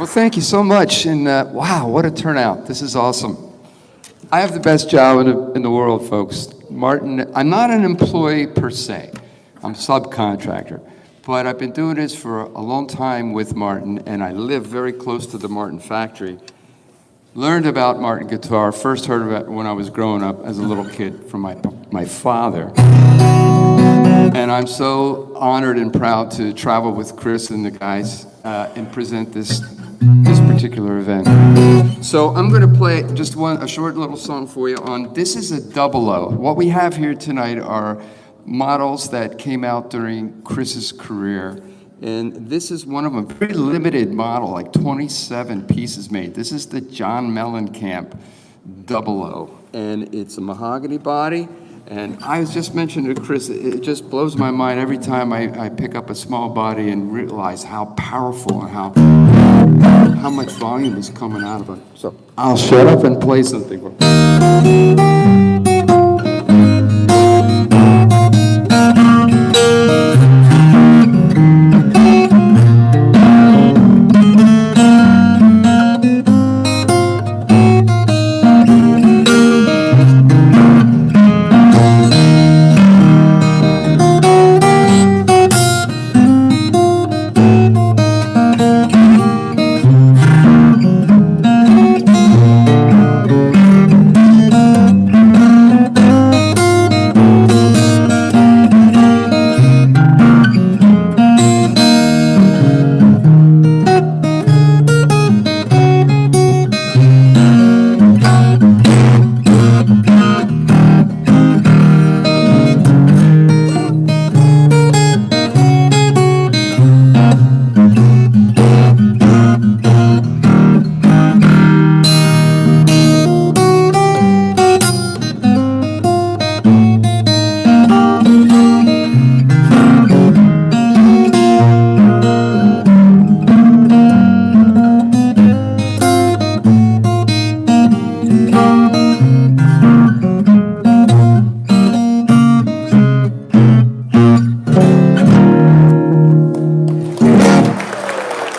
Well, thank you so much, and wow, what a turnout. This is awesome. I have the best job in the world, folks. Martin, I'm not an employee per se. I'm a subcontractor. But I've been doing this for a long time with Martin, and I live very close to the Martin factory. Learned about Martin guitar, first heard about it when I was growing up as a little kid from my father. And I'm so honored and proud to travel with Chris and the guys and present this particular event. So I'm going to play just a short little song for you on, this is a 00. What we have here tonight are models that came out during Chris's career. And this is one of them, pretty limited model, like 27 pieces made. This is the John Mellencamp 00. And it's a mahogany body. And I was just mentioning to Chris, it just blows my mind every time I pick up a small body and realize how powerful and how much volume is coming out of it. So I'll shut up and play something.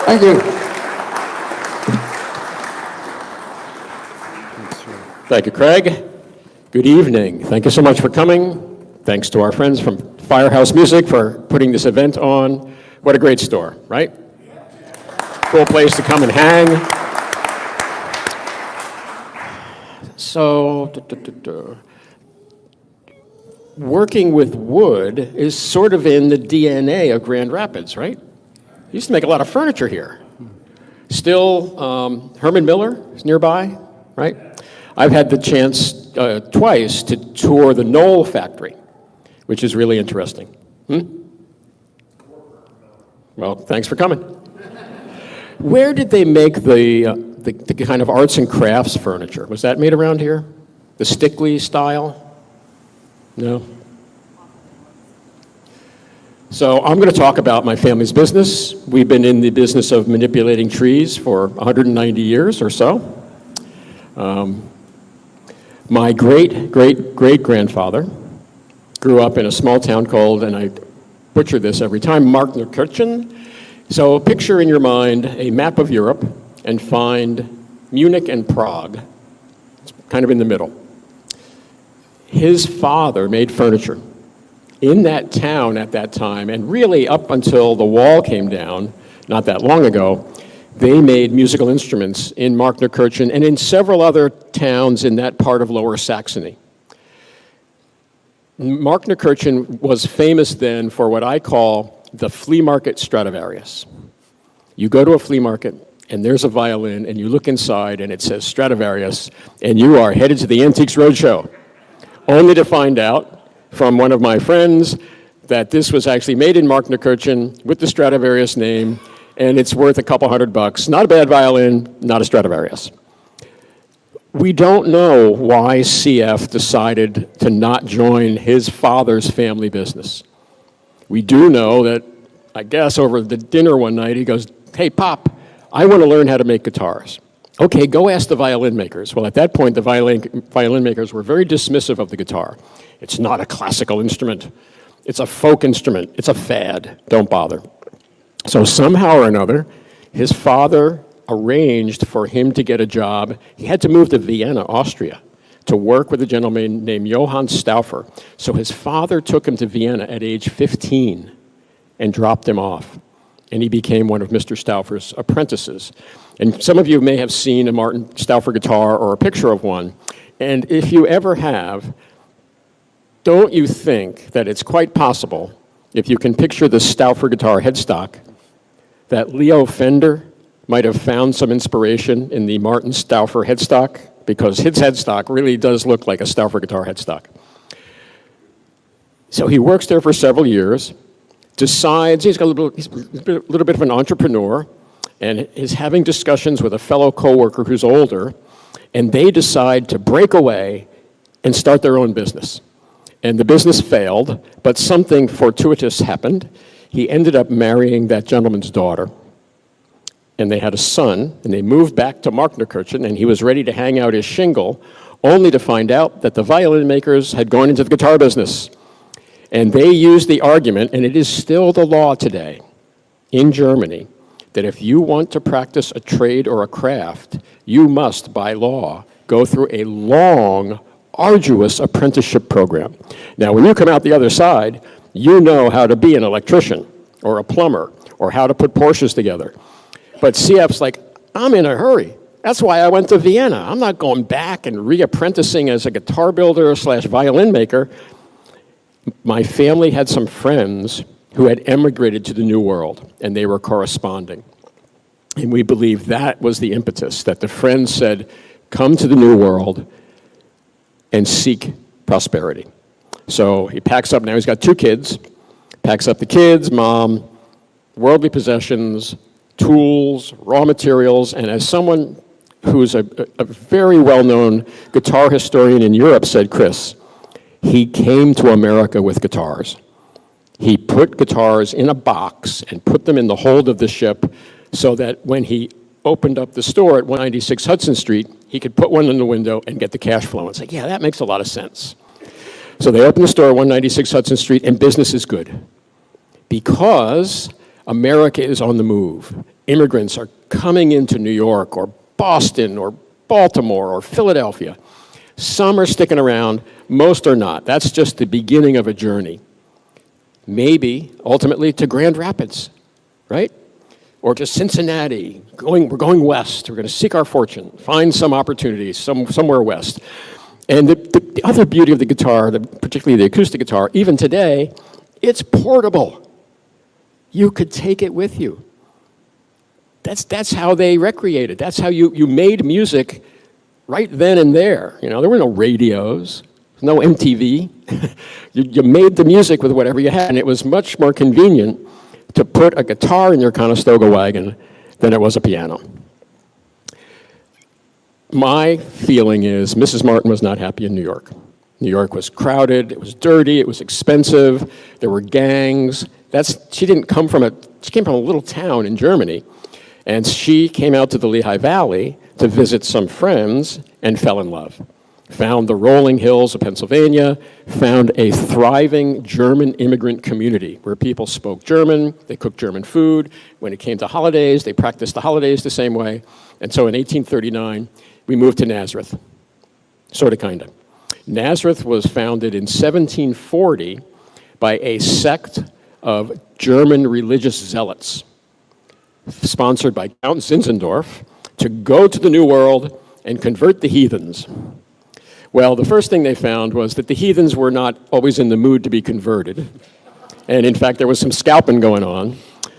Thank you. Thank you, Craig. Good evening. Thank you so much for coming. Thanks to our friends from Firehouse Music for putting this event on. What a great store, right? Cool place to come and hang. So, working with wood is sort of in the DNA of Grand Rapids, right? Used to make a lot of furniture here. Still, Herman Miller is nearby, right? I've had the chance twice to tour the Knoll factory, which is really interesting. Well, thanks for coming. Where did they make the kind of arts and crafts furniture? Was that made around here? The Stickley style? No? So I'm going to talk about my family's business. We've been in the business of manipulating trees for 190 years or so. My great-great-great-grandfather grew up in a small town called, and I butcher this every time, Markneukirchen. So picture in your mind a map of Europe and find Munich and Prague. It's kind of in the middle. His father made furniture in that town at that time, and really up until the wall came down, not that long ago, they made musical instruments in Markneukirchen and in several other towns in that part of Lower Saxony. Markneukirchen was famous then for what I call the flea market Stradivarius. You go to a flea market, and there's a violin, and you look inside, and it says Stradivarius, and you are headed to the Antiques Roadshow, only to find out from one of my friends that this was actually made in Markneukirchen with the Stradivarius name, and it's worth a couple $100. Not a bad violin, not a Stradivarius. We don't know why CF decided to not join his father's family business. We do know that, I guess, over the dinner one night, he goes, "Hey, Pop, I want to learn how to make guitars." Okay, go ask the violin makers. Well, at that point, the violin makers were very dismissive of the guitar. It's not a classical instrument. It's a folk instrument. It's a fad. Don't bother. So somehow or another, his father arranged for him to get a job. He had to move to Vienna, Austria, to work with a gentleman named Johann Stauffer. So his father took him to Vienna at age 15 and dropped him off. And he became one of Mr. Stauffer's apprentices. And some of you may have seen a Martin Stauffer guitar or a picture of one. And if you ever have, don't you think that it's quite possible, if you can picture the Stauffer guitar headstock, that Leo Fender might have found some inspiration in the Martin Stauffer headstock? Because his headstock really does look like a Stauffer guitar headstock. So he works there for several years, decides he's a little bit of an entrepreneur, and is having discussions with a fellow coworker who's older, and they decide to break away and start their own business. And the business failed, but something fortuitous happened. He ended up marrying that gentleman's daughter, and they had a son, and they moved back to Marknerkirchen, and he was ready to hang out his shingle, only to find out that the violin makers had gone into the guitar business. And they used the argument, and it is still the law today in Germany, that if you want to practice a trade or a craft, you must, by law, go through a long, arduous apprenticeship program. Now, when you come out the other side, you know how to be an electrician or a plumber or how to put Porsches together. But CF's like, I'm in a hurry. That's why I went to Vienna. I'm not going back and re-apprenticing as a guitar builder / violin maker. My family had some friends who had emigrated to the New World, and they were corresponding. And we believe that was the impetus, that the friends said, come to the New World and seek prosperity. So he packs up, now he's got 2 kids, packs up the kids, mom, worldly possessions, tools, raw materials, and as someone who's a very well-known guitar historian in Europe said, Chris, he came to America with guitars. He put guitars in a box and put them in the hold of the ship so that when he opened up the store at 196 Hudson Street, he could put one in the window and get the cash flow. And say, yeah, that makes a lot of sense. So they open the store at 196 Hudson Street, and business is good. Because America is on the move. Immigrants are coming into New York or Boston or Baltimore or Philadelphia. Some are sticking around, most are not. That's just the beginning of a journey. Maybe, ultimately, to Grand Rapids, right? Or to Cincinnati. We're going west. We're going to seek our fortune, find some opportunities somewhere west. And the other beauty of the guitar, particularly the acoustic guitar, even today, it's portable. You could take it with you. That's how they recreated. That's how you made music right then and there. You know, there were no radios, no MTV. you made the music with whatever you had, and it was much more convenient to put a guitar in your Conestoga wagon than it was a piano. My feeling is Mrs. Martin was not happy in New York. New York was crowded, it was dirty, it was expensive, there were gangs. She came from a little town in Germany, and she came out to the Lehigh Valley to visit some friends and fell in love. Found the rolling hills of Pennsylvania, found a thriving German immigrant community where people spoke German, they cooked German food. When it came to holidays, they practiced the holidays the same way. And so in 1839, we moved to Nazareth, sort of, kind of. Nazareth was founded in 1740 by a sect of German religious zealots, sponsored by Count Zinzendorf, to go to the New World and convert the heathens. Well, the first thing they found was that the heathens were not always in the mood to be converted. And in fact, there was some scalping going on.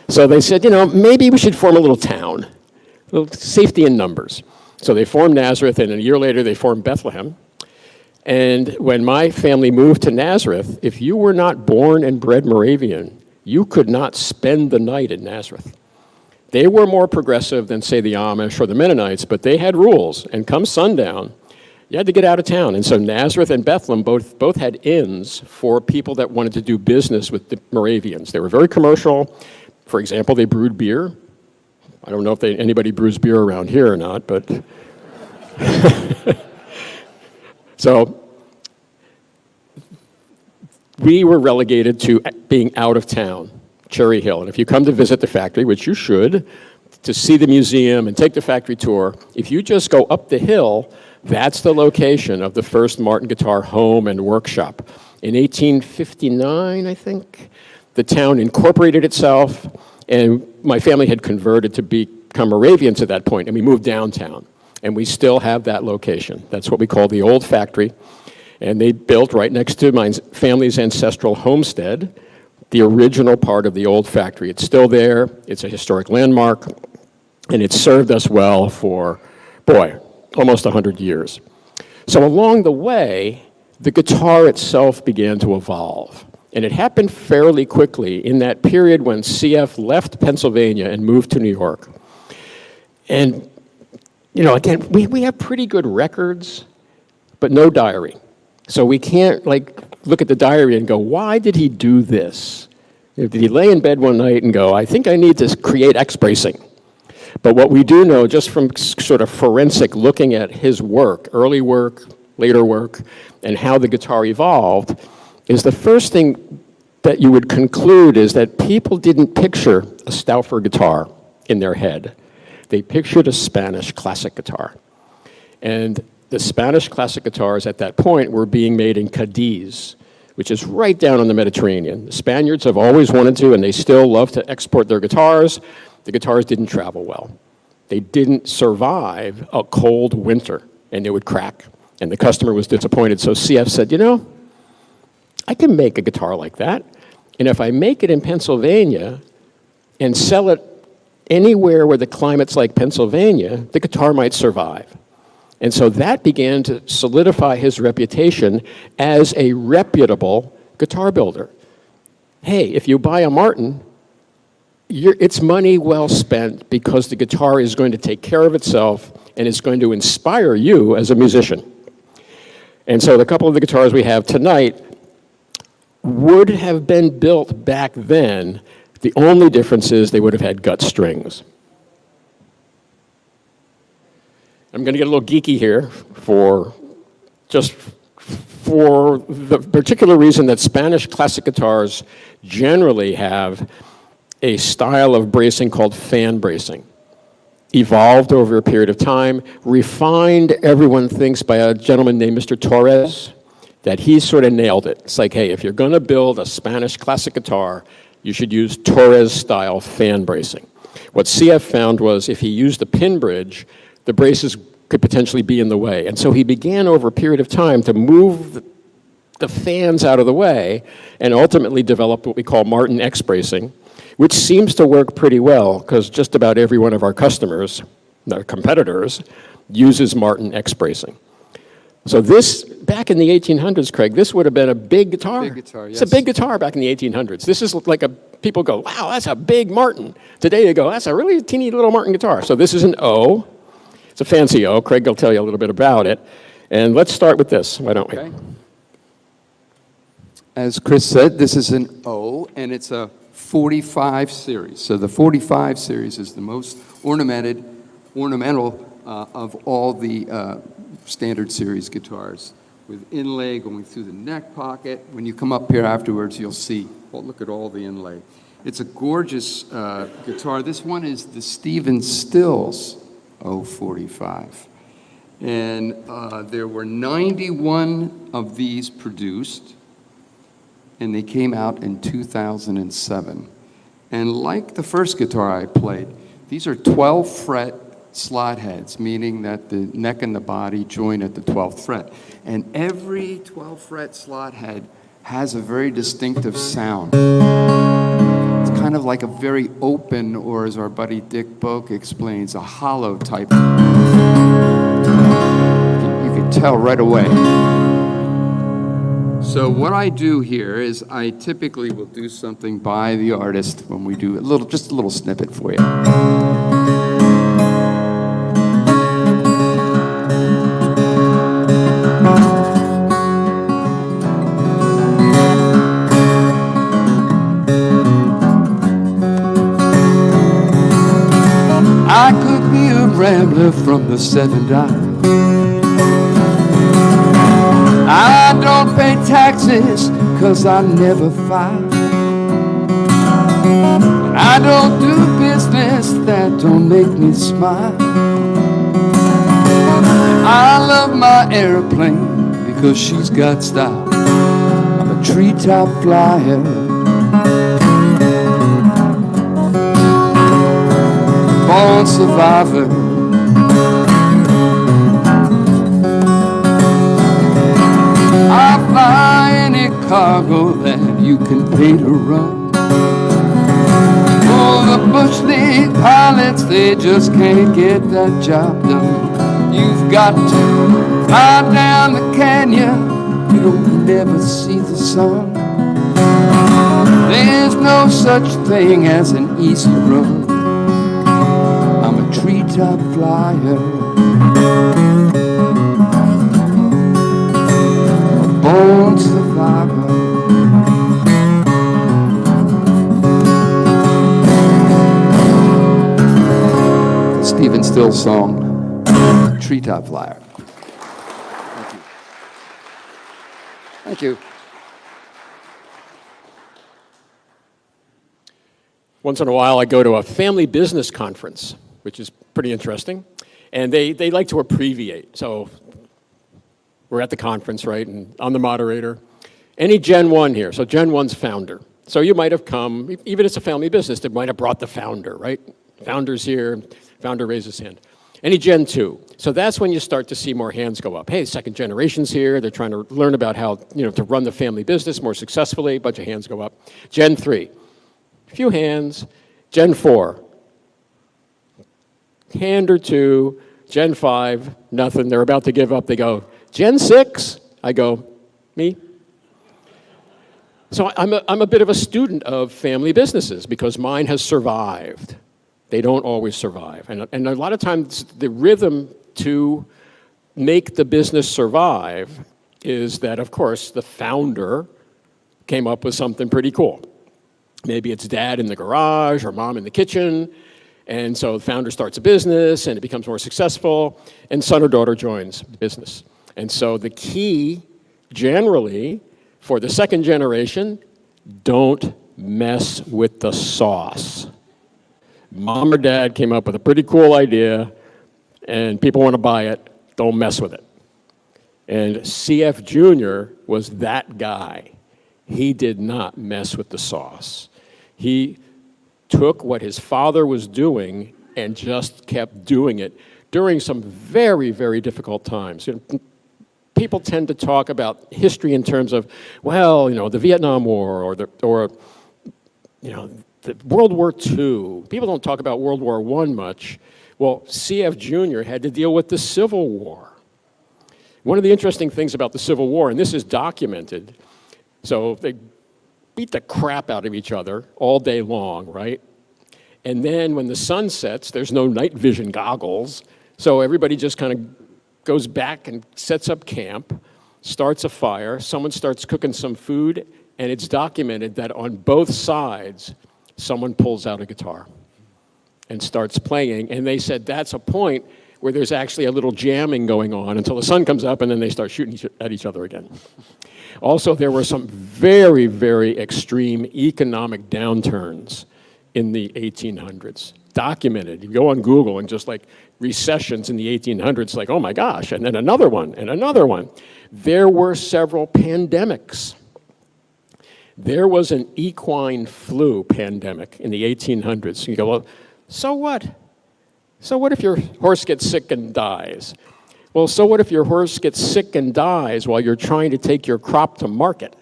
So they said, maybe we should form a little town, a little safety in numbers. So they formed Nazareth, and a year later they formed Bethlehem. And when my family moved to Nazareth, if you were not born and bred Moravian, you could not spend the night in Nazareth. They were more progressive than, say, the Amish or the Mennonites, but they had rules. And come sundown, you had to get out of town. And so Nazareth and Bethlehem both had inns for people that wanted to do business with the Moravians. They were very commercial. For example, they brewed beer. I don't know if anybody brews beer around here or not, but... So we were relegated to being out of town, Cherry Hill. And if you come to visit the factory, which you should, to see the museum and take the factory tour, if you just go up the hill, that's the location of the first Martin guitar home and workshop. In 1859, I think, the town incorporated itself, and my family had converted to become Moravians at that point, and we moved downtown. And we still have that location. That's what we call the old factory. And they built right next to my family's ancestral homestead, the original part of the old factory. It's still there. It's a historic landmark. And it's served us well for, boy, almost 100 years. So along the way, the guitar itself began to evolve. And it happened fairly quickly in that period when CF left Pennsylvania and moved to New York. And, you know, again, we have pretty good records, but no diary. So we can't, like, look at the diary and go, why did he do this? Did he lay in bed one night and go, I think I need to create X bracing? But what we do know, just from sort of forensic looking at his work, early work, later work, and how the guitar evolved, is the first thing that you would conclude is that people didn't picture a Stauffer guitar in their head. They pictured a Spanish classic guitar. And the Spanish classic guitars at that point were being made in Cadiz, which is right down on the Mediterranean. The Spaniards have always wanted to, and they still love to export their guitars. The guitars didn't travel well. They didn't survive a cold winter, and they would crack, and the customer was disappointed. So CF said, you know, I can make a guitar like that, and if I make it in Pennsylvania and sell it anywhere where the climate's like Pennsylvania, the guitar might survive. And so that began to solidify his reputation as a reputable guitar builder. Hey, if you buy a Martin, it's money well spent because the guitar is going to take care of itself and it's going to inspire you as a musician. And so the couple of the guitars we have tonight would have been built back then. The only difference is they would have had gut strings. I'm going to get a little geeky here for the particular reason that Spanish classic guitars generally have a style of bracing called fan bracing. Evolved over a period of time, refined, everyone thinks, by a gentleman named Mr. Torres, that he sort of nailed it. It's like, hey, if you're going to build a Spanish classic guitar, you should use Torres-style fan bracing. What CF found was if he used a pin bridge, the braces could potentially be in the way. And so he began over a period of time to move the fans out of the way and ultimately developed what we call Martin X bracing, which seems to work pretty well because just about every one of our customers, our competitors, uses Martin X bracing. So this, back in the 1800s, Craig, this would have been a big guitar. Big guitar, yes. It's a big guitar back in the 1800s. This is like people go, wow, that's a big Martin. Today you go, that's a really teeny little Martin guitar. So this is an O. It's a fancy O. Craig will tell you a little bit about it. And let's start with this, why don't we? Okay. As Chris said, this is an O, and it's a 45 series. So the 45 series is the most ornamental of all the standard series guitars, with inlay going through the neck pocket. When you come up here afterwards, you'll see, well, look at all the inlay. It's a gorgeous guitar. This one is the Stephen Stills 045. And there were 91 of these produced, and they came out in 2007. And like the first guitar I played, these are 12-fret slot heads, meaning that the neck and the body join at the 12th fret. And every 12-fret slot head has a very distinctive sound. It's kind of like a very open, or as our buddy Dick Boak explains, a hollow type. You can tell right away. So what I do here is I typically will do something by the artist when we do just a little snippet for you. I could be a rambler from the Seven Dials. I don't pay taxes 'cause I never file. I don't do business that don't make me smile. I love my airplane because she's got style. I'm a treetop flyer, born survivor. I fly any cargo that you can pay to run. Oh, the Bush League pilots, they just can't get that job done. You've got to fly down the canyon, you don't never see the sun. There's no such thing as an easy run. I'm a treetop flyer, a born survivor. Stephen Still song, Treetop Flyer. Thank you. Thank you. Once in a while, I go to a family business conference, which is pretty interesting, and they like to abbreviate. So we're at the conference, right, and I'm the moderator. Any Gen 1 here? So Gen 1's founder. So you might have come, even if it's a family business, they might have brought the founder, right? Founder's here, founder raises his hand. Any Gen 2? So that's when you start to see more hands go up. Hey, second generation's here. They're trying to learn about how, to run the family business more successfully. A bunch of hands go up. Gen 3, few hands. Gen 4, hand or two. Gen 5, nothing. They're about to give up. They go, Gen 6? I go, me? So I'm a bit of a student of family businesses because mine has survived. They don't always survive. And a lot of times the rhythm to make the business survive is that, of course, the founder came up with something pretty cool. Maybe it's dad in the garage or mom in the kitchen, and so the founder starts a business and it becomes more successful, and son or daughter joins the business. And so the key, generally, for the second generation, don't mess with the sauce. Mom or dad came up with a pretty cool idea, and people want to buy it, don't mess with it. And CF Jr. was that guy. He did not mess with the sauce. He took what his father was doing and just kept doing it during some very, very difficult times. People tend to talk about history in terms of, well, the Vietnam War or the World War II. People don't talk about World War I much. Well, CF Jr. had to deal with the Civil War. One of the interesting things about the Civil War, and this is documented, so they beat the crap out of each other all day long, right? And then when the sun sets, there's no night vision goggles, so everybody just kind of goes back and sets up camp, starts a fire, someone starts cooking some food, and it's documented that on both sides, someone pulls out a guitar and starts playing, and they said that's a point where there's actually a little jamming going on until the sun comes up, and then they start shooting at each other again. Also, there were some very, very extreme economic downturns in the 1800s, documented. You go on Google and just like recessions in the 1800s, like, oh my gosh, and then another one, and another one. There were several pandemics. There was an equine flu pandemic in the 1800s. You go, well, so what? So what if your horse gets sick and dies? Well, so what if your horse gets sick and dies while you're trying to take your crop to market?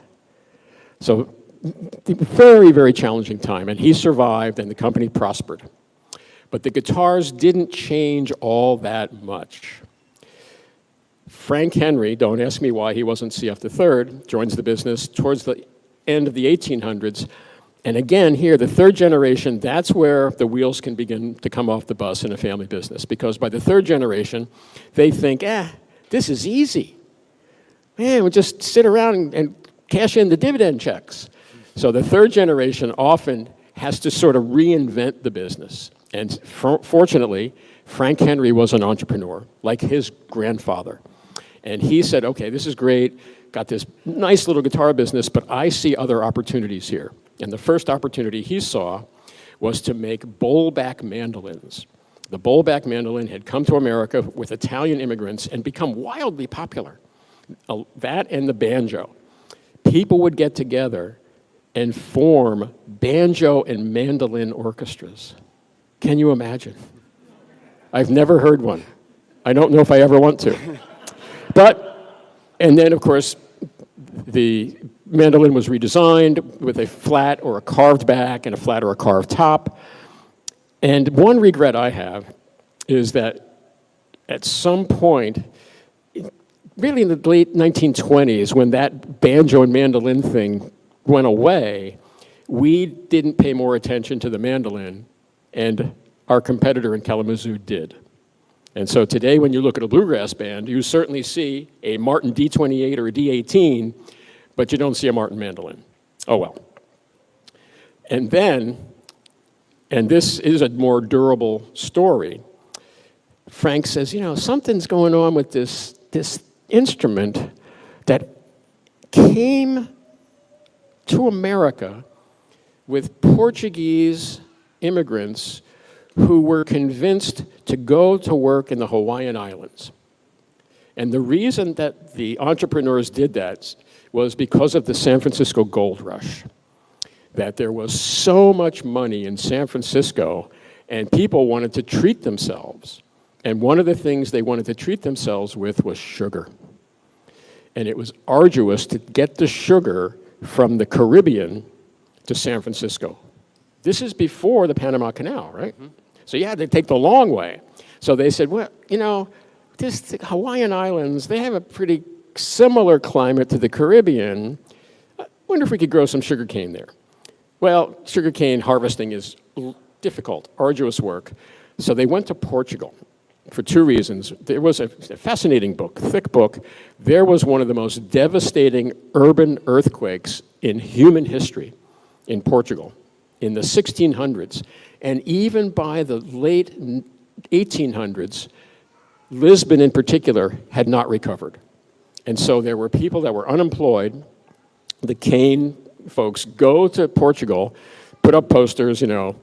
So very, very challenging time, and he survived and the company prospered. But the guitars didn't change all that much. Frank Henry, don't ask me why he wasn't CF III, joins the business towards the end of the 1800s. And again, here, the third generation, that's where the wheels can begin to come off the bus in a family business. Because by the third generation, they think, this is easy. Man, we'll just sit around and cash in the dividend checks. So the third generation often has to sort of reinvent the business. And fortunately, Frank Henry was an entrepreneur, like his grandfather. And he said, okay, this is great, got this nice little guitar business, but I see other opportunities here. And the first opportunity he saw was to make bowl-back mandolins. The bowlback mandolin had come to America with Italian immigrants and become wildly popular. That and the banjo. People would get together and form banjo and mandolin orchestras. Can you imagine? I've never heard one. I don't know if I ever want to. And then, of course, the mandolin was redesigned with a flat or a carved back and a flat or a carved top. And one regret I have is that at some point, really in the late 1920s, when that banjo and mandolin thing went away, we didn't pay more attention to the mandolin, and our competitor in Kalamazoo did. And so today, when you look at a bluegrass band, you certainly see a Martin D28 or a D18, but you don't see a Martin mandolin. Oh well. And then, and this is a more durable story, Frank says, you know, something's going on with this instrument that came to America with Portuguese immigrants who were convinced to go to work in the Hawaiian Islands. And the reason that the entrepreneurs did that was because of the San Francisco gold rush. That there was so much money in San Francisco, and people wanted to treat themselves. And one of the things they wanted to treat themselves with was sugar. And it was arduous to get the sugar from the Caribbean to San Francisco. This is before the Panama Canal, right? Mm-hmm. So you had to take the long way. So they said, well, you know, this Hawaiian Islands, they have a pretty similar climate to the Caribbean. I wonder if we could grow some sugarcane there. Well, sugarcane harvesting is difficult, arduous work. So they went to Portugal for two reasons. There was a fascinating book, thick book. There was one of the most devastating urban earthquakes in human history in Portugal in the 1600s. And even by the late 1800s, Lisbon in particular had not recovered. And so there were people that were unemployed. The cane folks go to Portugal, put up posters, you know,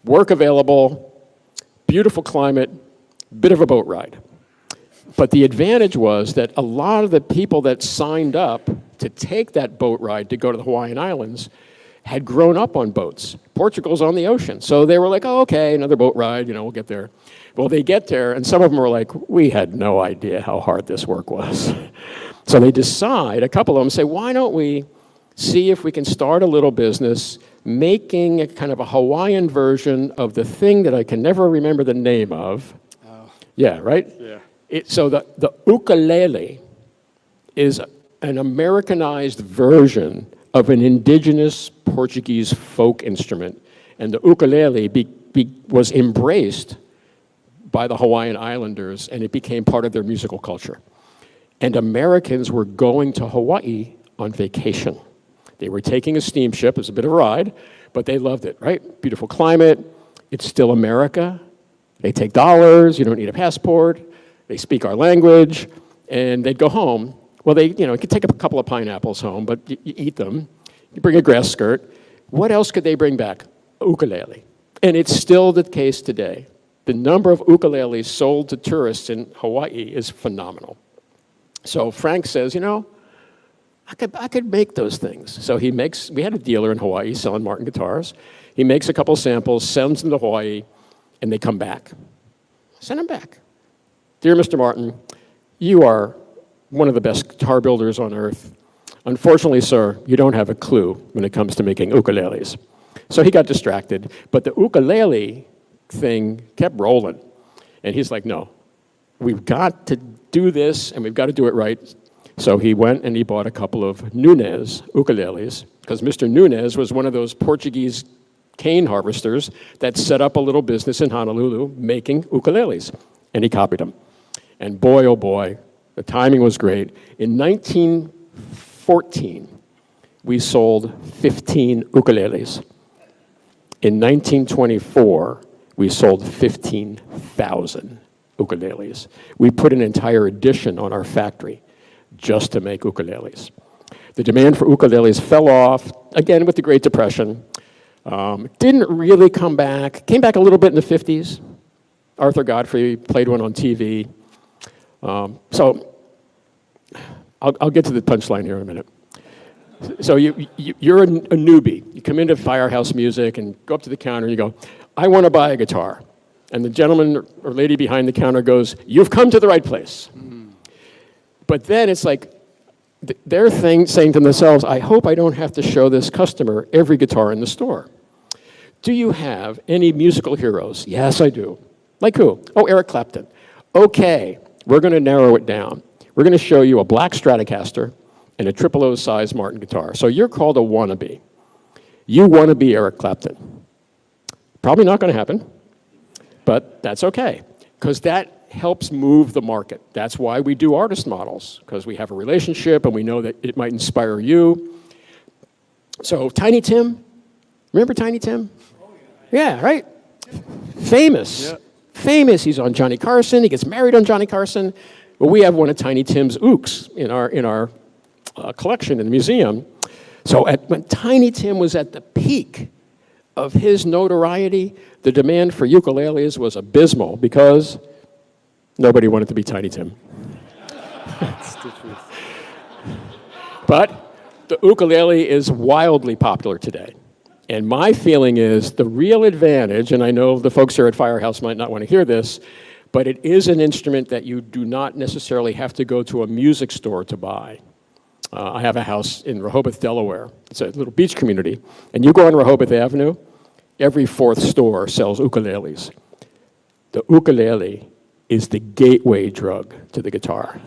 work available, beautiful climate, bit of a boat ride. But the advantage was that a lot of the people that signed up to take that boat ride to go to the Hawaiian Islands had grown up on boats. Portugal's on the ocean. So they were like, oh, okay, another boat ride, you know, we'll get there. Well, they get there, and some of them were like, we had no idea how hard this work was. So they decide, a couple of them say, why don't we see if we can start a little business making a kind of a Hawaiian version of the thing that I can never remember the name of. Oh. Yeah, right? Yeah. So the ukulele is an Americanized version of an indigenous Portuguese folk instrument. And the ukulele was embraced by the Hawaiian Islanders, and it became part of their musical culture. And Americans were going to Hawaii on vacation. They were taking a steamship. It was a bit of a ride, but they loved it, right? Beautiful climate. It's still America. They take dollars. You don't need a passport. They speak our language, and they'd go home. Well, you could take a couple of pineapples home, but you eat them. You bring a grass skirt. What else could they bring back? Ukulele. And it's still the case today. The number of ukuleles sold to tourists in Hawaii is phenomenal. So Frank says, you know, I could make those things. So we had a dealer in Hawaii selling Martin guitars. He makes a couple samples, sends them to Hawaii, and they come back. Send them back. Dear Mr. Martin, you are one of the best guitar builders on earth. Unfortunately, sir, you don't have a clue when it comes to making ukuleles. So he got distracted, but the ukulele thing kept rolling. And he's like, no, we've got to do this, and we've got to do it right. So he went and he bought a couple of Nunes ukuleles, because Mr. Nunes was one of those Portuguese cane harvesters that set up a little business in Honolulu making ukuleles. And he copied them. And boy, oh boy, the timing was great. In 1914, we sold 15 ukuleles. In 1924, we sold 15,000 ukuleles. We put an entire edition on our factory just to make ukuleles. The demand for ukuleles fell off, again with the Great Depression. Didn't really come back. Came back a little bit in the 50s. Arthur Godfrey played one on TV. So I'll get to the punchline here in a minute. So you're a newbie. You come into Firehouse Music and go up to the counter and you go, I want to buy a guitar. And the gentleman or lady behind the counter goes, you've come to the right place. Mm-hmm. But then it's like they're saying to themselves, I hope I don't have to show this customer every guitar in the store. Do you have any musical heroes? Yes, I do. Like who? Oh, Eric Clapton. Okay, we're going to narrow it down. We're going to show you a black Stratocaster and a triple O size Martin guitar. So you're called a wannabe. You want to be Eric Clapton. Probably not going to happen, but that's okay, because that helps move the market. That's why we do artist models, because we have a relationship and we know that it might inspire you. So Tiny Tim, remember Tiny Tim? Yeah, right? Famous. Yeah. Famous. He's on Johnny Carson. He gets married on Johnny Carson. Well, we have one of Tiny Tim's Ukes in our collection in the museum. So when Tiny Tim was at the peak of his notoriety, the demand for ukuleles was abysmal because nobody wanted to be Tiny Tim. That's the truth. But the ukulele is wildly popular today. And my feeling is the real advantage, and I know the folks here at Firehouse might not want to hear this, but it is an instrument that you do not necessarily have to go to a music store to buy. I have a house in Rehoboth, Delaware. It's a little beach community. And you go on Rehoboth Avenue, every fourth store sells ukuleles. The ukulele is the gateway drug to the guitar.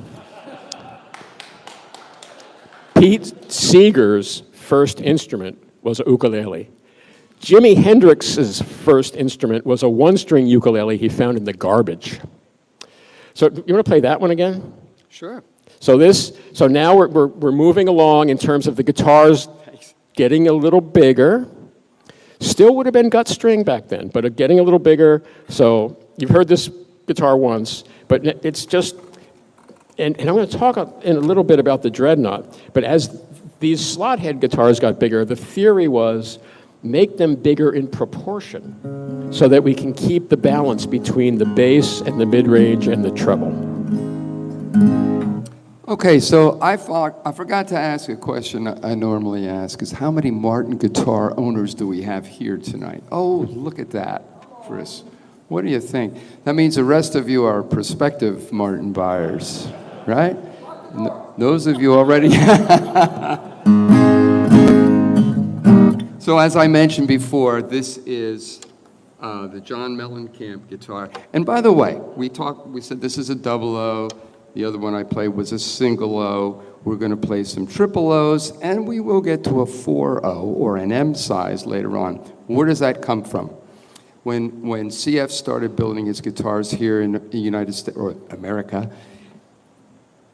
Pete Seeger's first instrument was a ukulele. Jimi Hendrix's first instrument was a one-string ukulele he found in the garbage. So you want to play that one again? Sure. So now we're moving along in terms of the guitars getting a little bigger. Still would have been gut string back then, but getting a little bigger. So you've heard this guitar once, but it's just, and I'm going to talk in a little bit about the Dreadnought, but as these slot head guitars got bigger, the theory was make them bigger in proportion so that we can keep the balance between the bass and the mid-range and the treble. Okay, so I forgot to ask a question I normally ask, is how many Martin guitar owners do we have here tonight? Oh, look at that, Chris. What do you think? That means the rest of you are prospective Martin buyers, right? Those of you already. So as I mentioned before, this is the John Mellencamp guitar. And by the way, we said this is a double O. The other one I played was a single O. We're going to play some triple O's, and we will get to a 4-O or an M size later on. Where does that come from? When CF started building his guitars here in the United States, or America,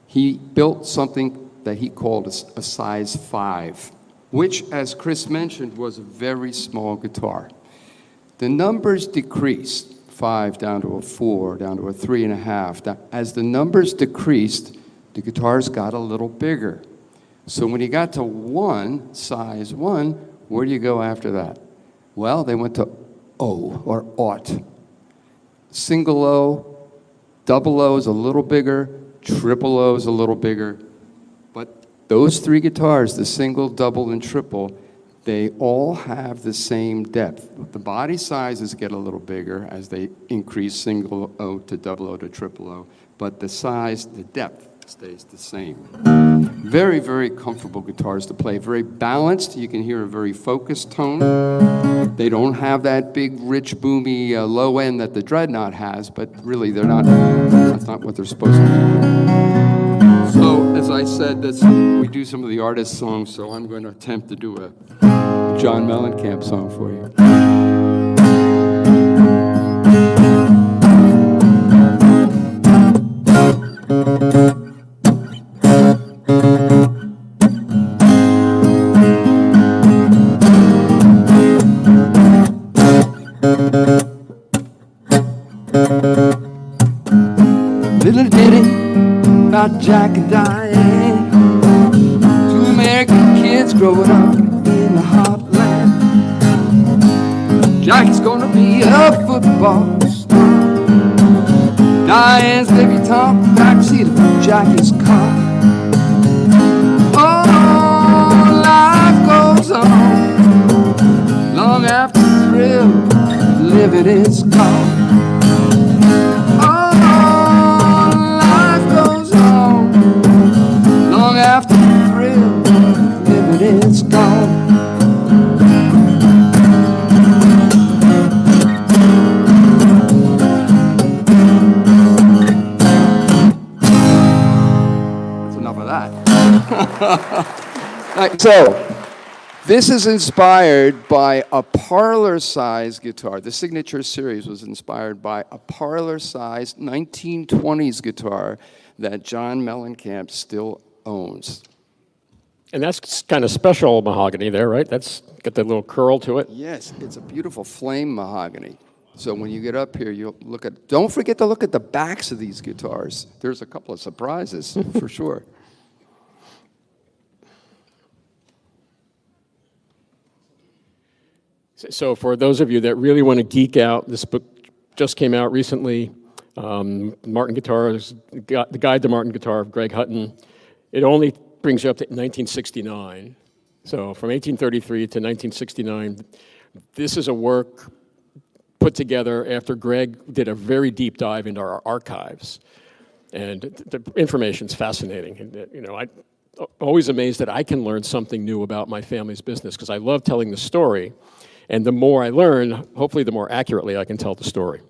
he built something that he called a size 5, which, as Chris mentioned, was a very small guitar. The numbers decreased. 5 down to a 4, down to a 3.5. As the numbers decreased, the guitars got a little bigger. So when you got to 1, size 1, where do you go after that? Well, they went to O, or aught. Single O, double O is a little bigger, triple O is a little bigger. But those 3 guitars, the single, double, and triple, they all have the same depth. The body sizes get a little bigger as they increase single O to double O to triple O, but the size, the depth stays the same. Very, very comfortable guitars to play. Very balanced. You can hear a very focused tone. They don't have that big, rich, boomy low end that the Dreadnought has, but really that's not what they're supposed to be. So, as I said, we do some of the artist songs, so I'm going to attempt to do a John Mellencamp song for you. Little ditty about Jack and Diane, 2 American kids growing up in the heartland. Jack is gonna be a football star, Diane's debutante, backseat of Jackie's car. Oh, life goes on long after the thrill of living is gone. Oh, life goes on long after the thrill of living is gone. So, this is inspired by a parlor-sized guitar. The Signature Series was inspired by a parlor-sized 1920s guitar that John Mellencamp still owns. And that's kind of special mahogany there, right? That's got that little curl to it. Yes, it's a beautiful flame mahogany. So when you get up here, you'll look at, don't forget to look at the backs of these guitars. There's a couple of surprises, for sure. So for those of you that really want to geek out, this book just came out recently, Martin Guitars, The Guide to Martin Guitar of Greg Hutton. It only brings you up to 1969. So from 1833 to 1969, this is a work put together after Greg did a very deep dive into our archives. And the information's fascinating. And, you know, I'm always amazed that I can learn something new about my family's business because I love telling the story. And the more I learn, hopefully the more accurately I can tell the story.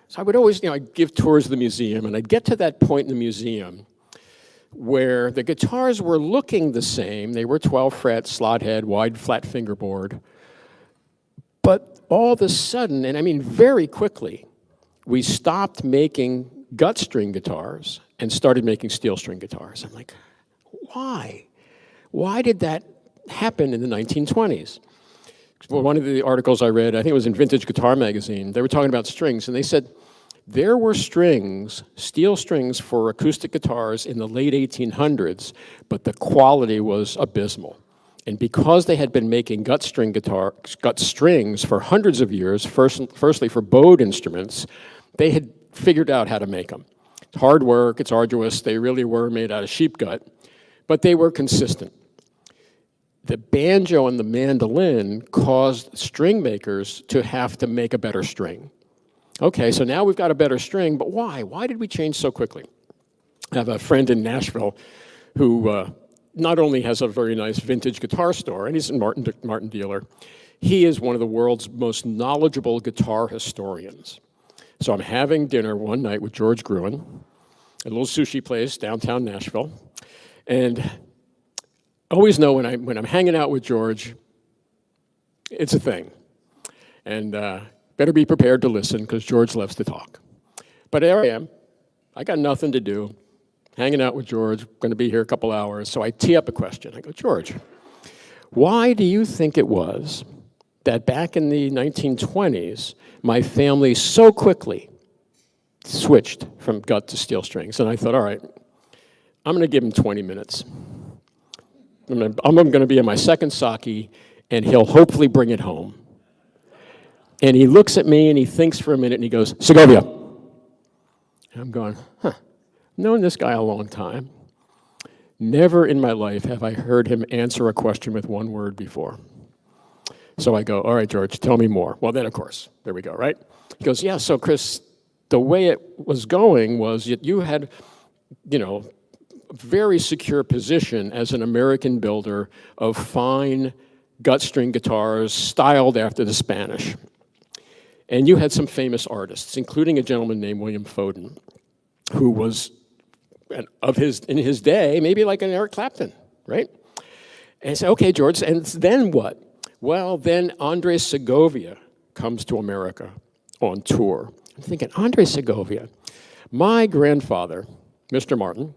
So I would always, I'd give tours of the museum, and I'd get to that point in the museum where the guitars were looking the same. They were 12 fret, slot head, wide flat fingerboard. But all of a sudden, and I mean very quickly, we stopped making gut string guitars and started making steel string guitars. I'm like, why? Why did that happen in the 1920s? Well, one of the articles I read, I think it was in Vintage Guitar Magazine, they were talking about strings, and they said there were strings, steel strings for acoustic guitars in the late 1800s, but the quality was abysmal. And because they had been making gut strings for hundreds of years, firstly for bowed instruments, they had figured out how to make them. It's hard work, it's arduous, they really were made out of sheep gut, but they were consistent. The banjo and the mandolin caused string makers to have to make a better string. Okay, so now we've got a better string, but why? Why did we change so quickly? I have a friend in Nashville who not only has a very nice vintage guitar store, and he's a Martin dealer, he is one of the world's most knowledgeable guitar historians. So I'm having dinner one night with George Gruen, a little sushi place downtown Nashville, and always know when I'm hanging out with George, it's a thing. And better be prepared to listen because George loves to talk. But there I am. I got nothing to do. Hanging out with George, going to be here a couple hours. So I tee up a question. I go, George, why do you think it was that back in the 1920s, my family so quickly switched from gut to steel strings? And I thought, all right, I'm going to give him 20 minutes. I'm going to be in my second sake, and he'll hopefully bring it home. And he looks at me, and he thinks for a minute, and he goes, Segovia. And I'm going, known this guy a long time. Never in my life have I heard him answer a question with one word before. So I go, all right, George, tell me more. Well, then, of course, there we go, right? He goes, yeah, so Chris, the way it was going was you had, very secure position as an American builder of fine gut string guitars styled after the Spanish. And you had some famous artists, including a gentleman named William Foden, who was, in his day, maybe like an Eric Clapton, right? And I said, okay, George, and then what? Well, then Andres Segovia comes to America on tour. I'm thinking, Andres Segovia, my grandfather, Mr. Martin,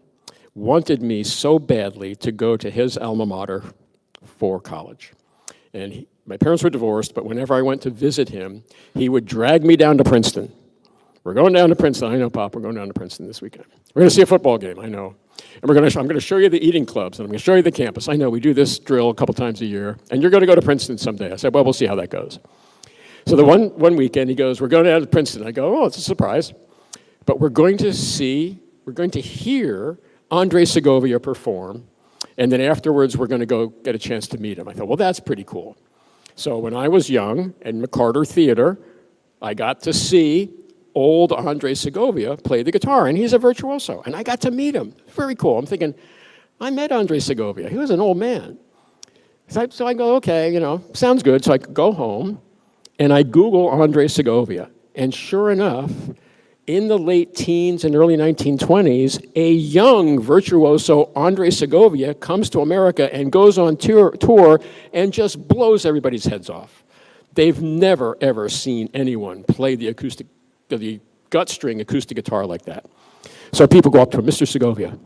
wanted me so badly to go to his alma mater for college. And my parents were divorced, but whenever I went to visit him, he would drag me down to Princeton. We're going down to Princeton. I know, Pop, we're going down to Princeton this weekend. We're going to see a football game, I know. And I'm going to show you the eating clubs, and I'm going to show you the campus. I know, we do this drill a couple times a year, and you're going to go to Princeton someday. I said, well, we'll see how that goes. So the one weekend, he goes, we're going down to Princeton. I go, oh, it's a surprise. But we're going to hear Andre Segovia perform, and then afterwards we're going to go get a chance to meet him. I thought, well, that's pretty cool. So when I was young in McCarter Theater, I got to see old Andre Segovia play the guitar, and he's a virtuoso, and I got to meet him. Very cool. I'm thinking, I met Andre Segovia. He was an old man. So I go, okay, sounds good. So I go home, and I Google Andre Segovia, and sure enough, in the late teens and early 1920s, a young virtuoso, Andre Segovia, comes to America and goes on tour and just blows everybody's heads off. They've never, ever seen anyone play the gut string acoustic guitar like that. So people go up to him, Mr. Segovia,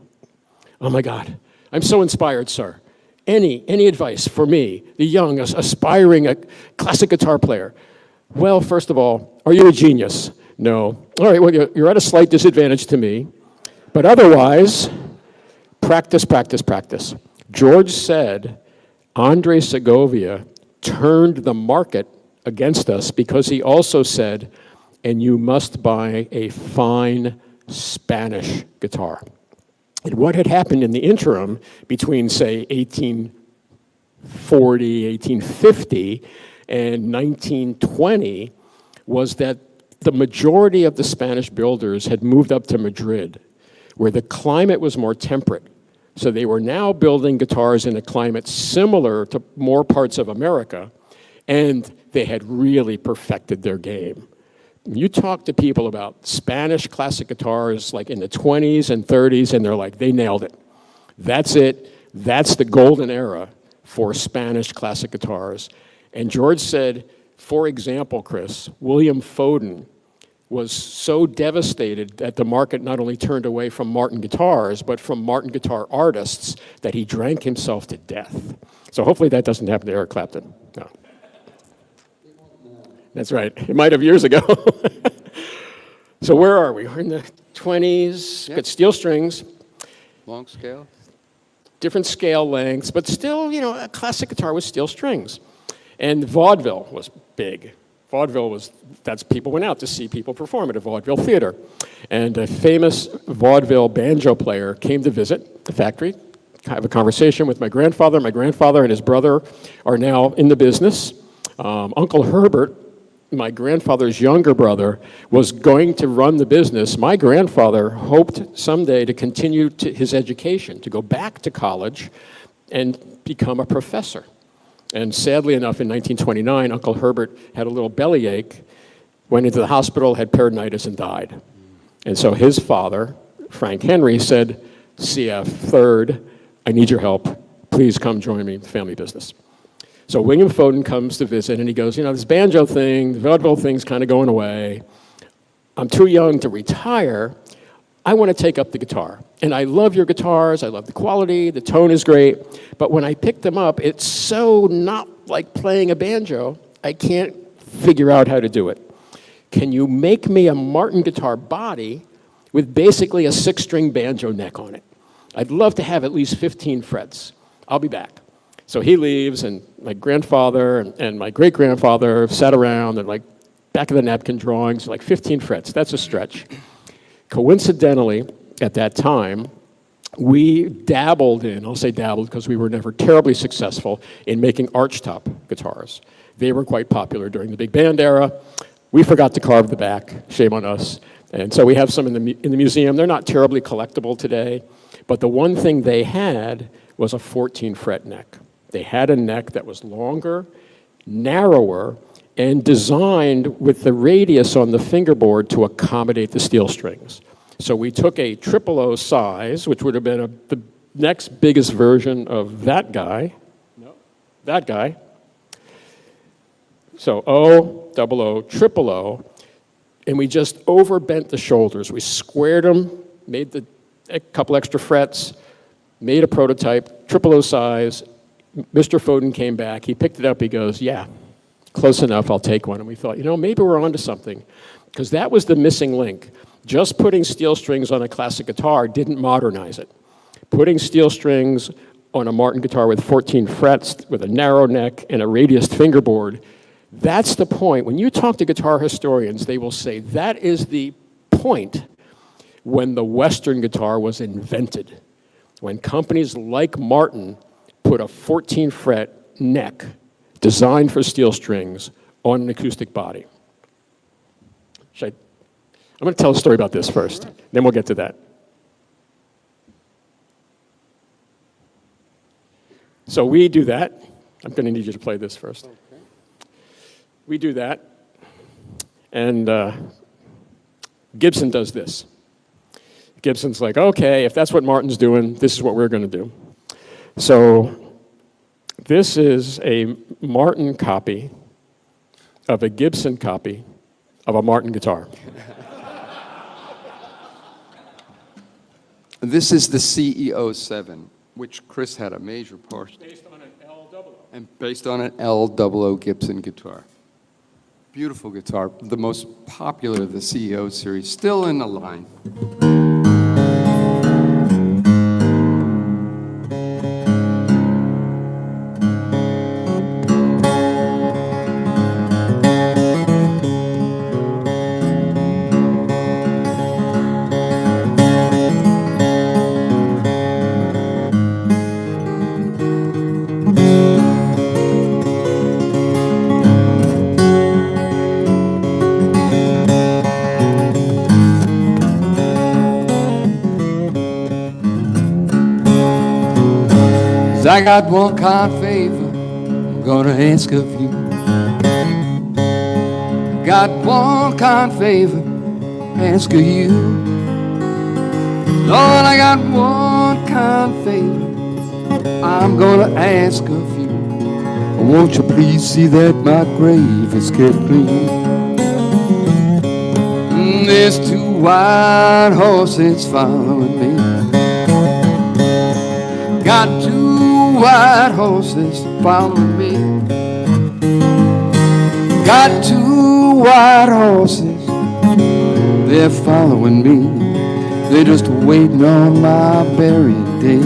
oh my God, I'm so inspired, sir. Any advice for me, the young, aspiring classic guitar player? Well, first of all, are you a genius? No. All right, well, you're at a slight disadvantage to me. But otherwise, practice, practice, practice. George said Andre Segovia turned the market against us because he also said, and you must buy a fine Spanish guitar. And what had happened in the interim between, say, 1840, 1850, and 1920 was that the majority of the Spanish builders had moved up to Madrid, where the climate was more temperate. So they were now building guitars in a climate similar to more parts of America, and they had really perfected their game. You talk to people about Spanish classic guitars like in the 20s and 30s, and they're like, they nailed it. That's it. That's the golden era for Spanish classic guitars. And George said, for example, Chris, William Foden was so devastated that the market not only turned away from Martin guitars, but from Martin guitar artists, that he drank himself to death. So hopefully that doesn't happen to Eric Clapton. No. That's right. It might have years ago. So where are we? We're in the 20s. Yep. Got steel strings. Long scale. Different scale lengths, but still, a classic guitar with steel strings. And vaudeville was big. People went out to see people perform at a vaudeville theater. And a famous vaudeville banjo player came to visit the factory, have a conversation with my grandfather. My grandfather and his brother are now in the business. Uncle Herbert, my grandfather's younger brother, was going to run the business. My grandfather hoped someday to continue his education, to go back to college and become a professor. And sadly enough, in 1929, Uncle Herbert had a little bellyache, went into the hospital, had peritonitis, and died. And so his father, Frank Henry, said, CF, third, I need your help. Please come join me in the family business. So William Foden comes to visit, and he goes, this banjo thing, the vaudeville thing's kind of going away. I'm too young to retire. I want to take up the guitar. And I love your guitars. I love the quality. The tone is great. But when I pick them up, it's so not like playing a banjo, I can't figure out how to do it. Can you make me a Martin guitar body with basically a 6-string banjo neck on it? I'd love to have at least 15 frets. I'll be back. So he leaves, and my grandfather and my great-grandfather sat around and back of the napkin drawings, 15 frets. That's a stretch. Coincidentally, at that time, we dabbled in, I'll say dabbled because we were never terribly successful, in making archtop guitars. They were quite popular during the big band era. We forgot to carve the back, shame on us. And so we have some in the museum. They're not terribly collectible today, but the one thing they had was a 14-fret neck. They had a neck that was longer, narrower, and designed with the radius on the fingerboard to accommodate the steel strings. So we took a 000 size, which would have been the next biggest version of that guy. No, that guy. So O, 00, 000, and we just overbent the shoulders. We squared them, made a couple extra frets, made a prototype, 000 size. Mr. Foden came back. He picked it up. He goes, yeah, close enough. I'll take one. And we thought, maybe we're onto something, because that was the missing link. Just putting steel strings on a classic guitar didn't modernize it. Putting steel strings on a Martin guitar with 14 frets, with a narrow neck and a radiused fingerboard, That's the point. When you talk to guitar historians, they will say that is the point when the Western guitar was invented. When companies like Martin put a 14-fret neck designed for steel strings on an acoustic body. I'm going to tell a story about this first, then we'll get to that. So we do that. I'm going to need you to play this first. Okay. We do that, and Gibson does this. Gibson's like, okay, if that's what Martin's doing, this is what we're going to do. So this is a Martin copy of a Gibson copy of a Martin guitar. This is the CEO7, which Chris had a major part. Based on an L00. And based on an L00 Gibson guitar. Beautiful guitar, the most popular of the CEO series, still in the line. I got one kind favor I'm gonna ask of you. Got one kind favor ask of you. Lord, I got one kind favor I'm gonna ask of you. Won't you please see that my grave is kept clean? There's two white horses following me. Got two white horses following me. Got two white horses, they're following me. They're just waiting on my burial day.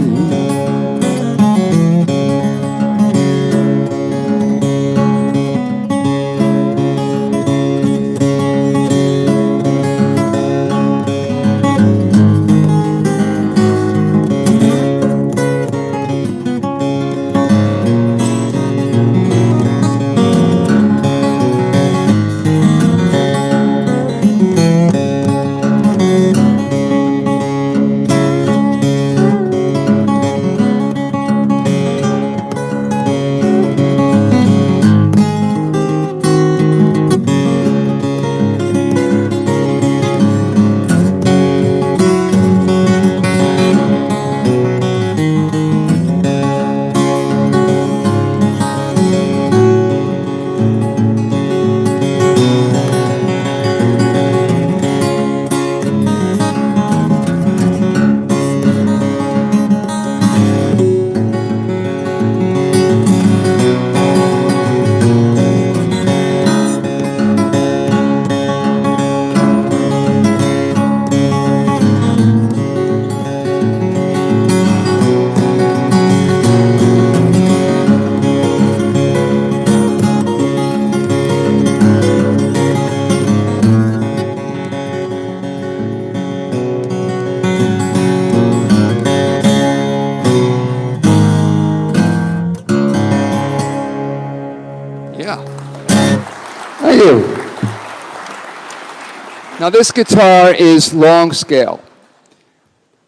Now this guitar is long scale.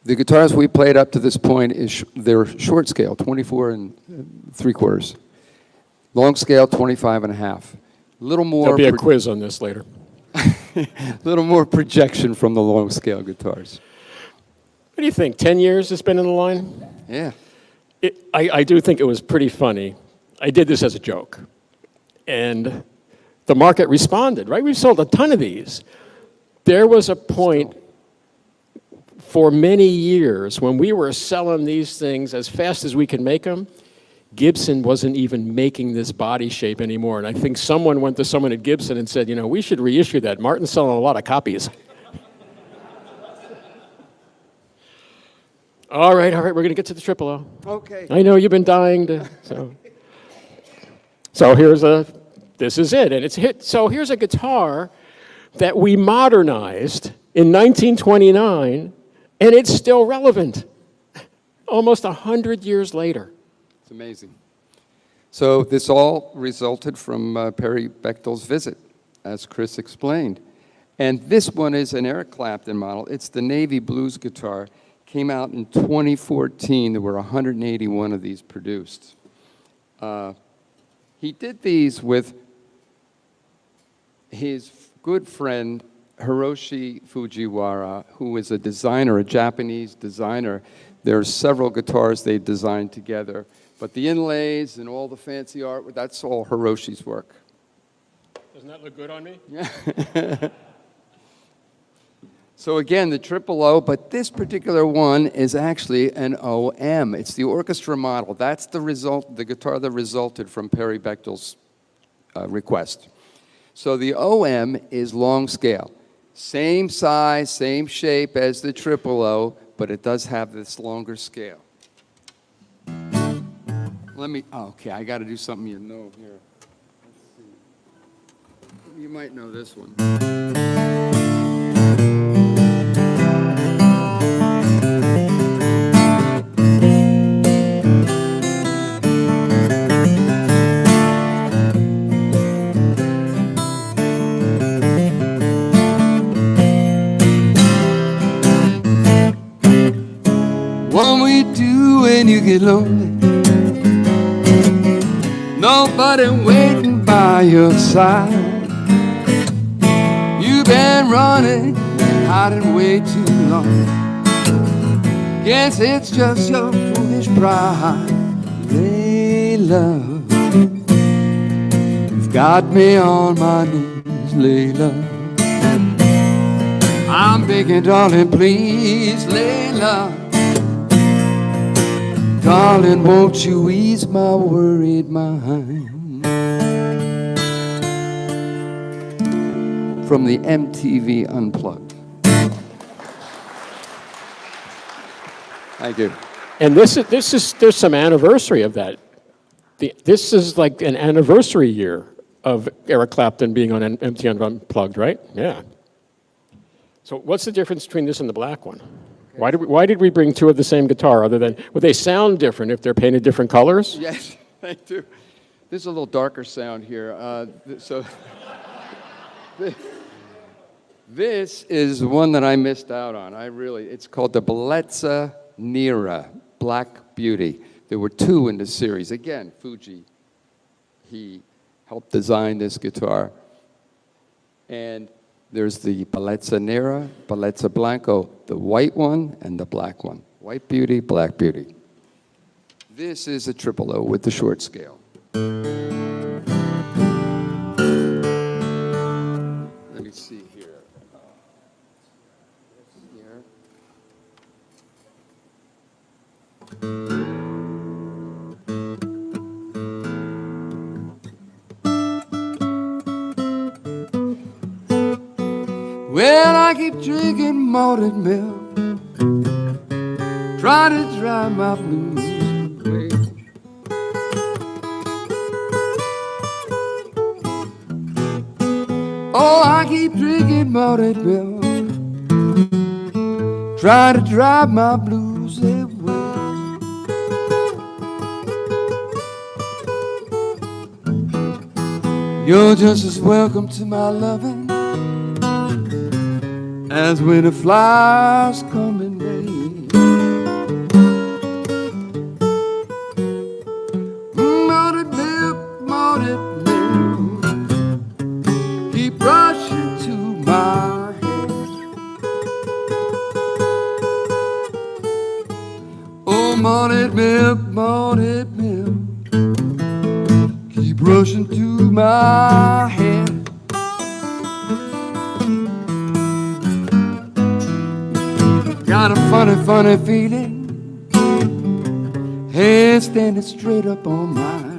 The guitars we played up to this point they're short scale, 24 3/4. Long scale, 25 1/2. A little more. There'll be a quiz on this later. A little more projection from the long scale guitars. What do you think? 10 years it's been in the line? Yeah. I do think it was pretty funny. I did this as a joke. And the market responded, right? We've sold a ton of these. There was a point for many years when we were selling these things as fast as we could make them. Gibson wasn't even making this body shape anymore. And I think someone went to someone at Gibson and said, you know, we should reissue that. Martin's selling a lot of copies. All right, we're going to get to the triple O. Okay. I know you've been dying to, so here's the This is it, and it's hit. So here's a guitar that we modernized in 1929, and it's still relevant, almost 100 years later. It's amazing. So this all resulted from Perry Bechtel's visit, as Chris explained. And this one is an Eric Clapton model. It's the Navy Blues guitar. Came out in 2014. There were 181 of these produced. He did these with his good friend Hiroshi Fujiwara, who is a designer, a Japanese designer. There are several guitars they designed together, but the inlays and all the fancy art, that's all Hiroshi's work. Doesn't that look good on me? Yeah. So again, the triple O, but this particular one is actually an OM. It's the orchestra model. That's the result, the guitar that resulted from Perry Bechtel's request. So the OM is long scale. Same size, same shape as the triple O, but it does have this longer scale. Okay, I got to do something you know here. Let's see. You might know this one. What we do when you get lonely, nobody waiting by your side. You've been running, hiding way too long. Guess it's just your foolish pride. Layla, you've got me on my knees, Layla. I'm begging, darling, please, Layla. Darling, won't you ease my worried mind? From the MTV Unplugged. Thank you. And there's some anniversary of that. This is like an anniversary year of Eric Clapton being on MTV Unplugged, right? Yeah. So what's the difference between this and the black one? Why did we bring two of the same guitar other than, would they sound different if they're painted different colors? Yes, they do. There's a little darker sound here. This is one that I missed out on. It's called the Bellezza Nera, Black Beauty. There were two in the series. Again, Fuji, he helped design this guitar. And there's the Bellezza Nera, Bellezza Blanco, the white one and the black one. White Beauty, Black Beauty. This is a triple O with the short scale. Let me see here. Well, I keep drinking malted milk, trying to drive my blues away. Oh, I keep drinking malted milk, trying to drive my blues away. You're just as welcome to my loving as when the flowers come in May. Malted milk, keep rushing to my head. Oh, malted milk, keep rushing to my head. Got a funny, funny feeling, head standing straight up on mine.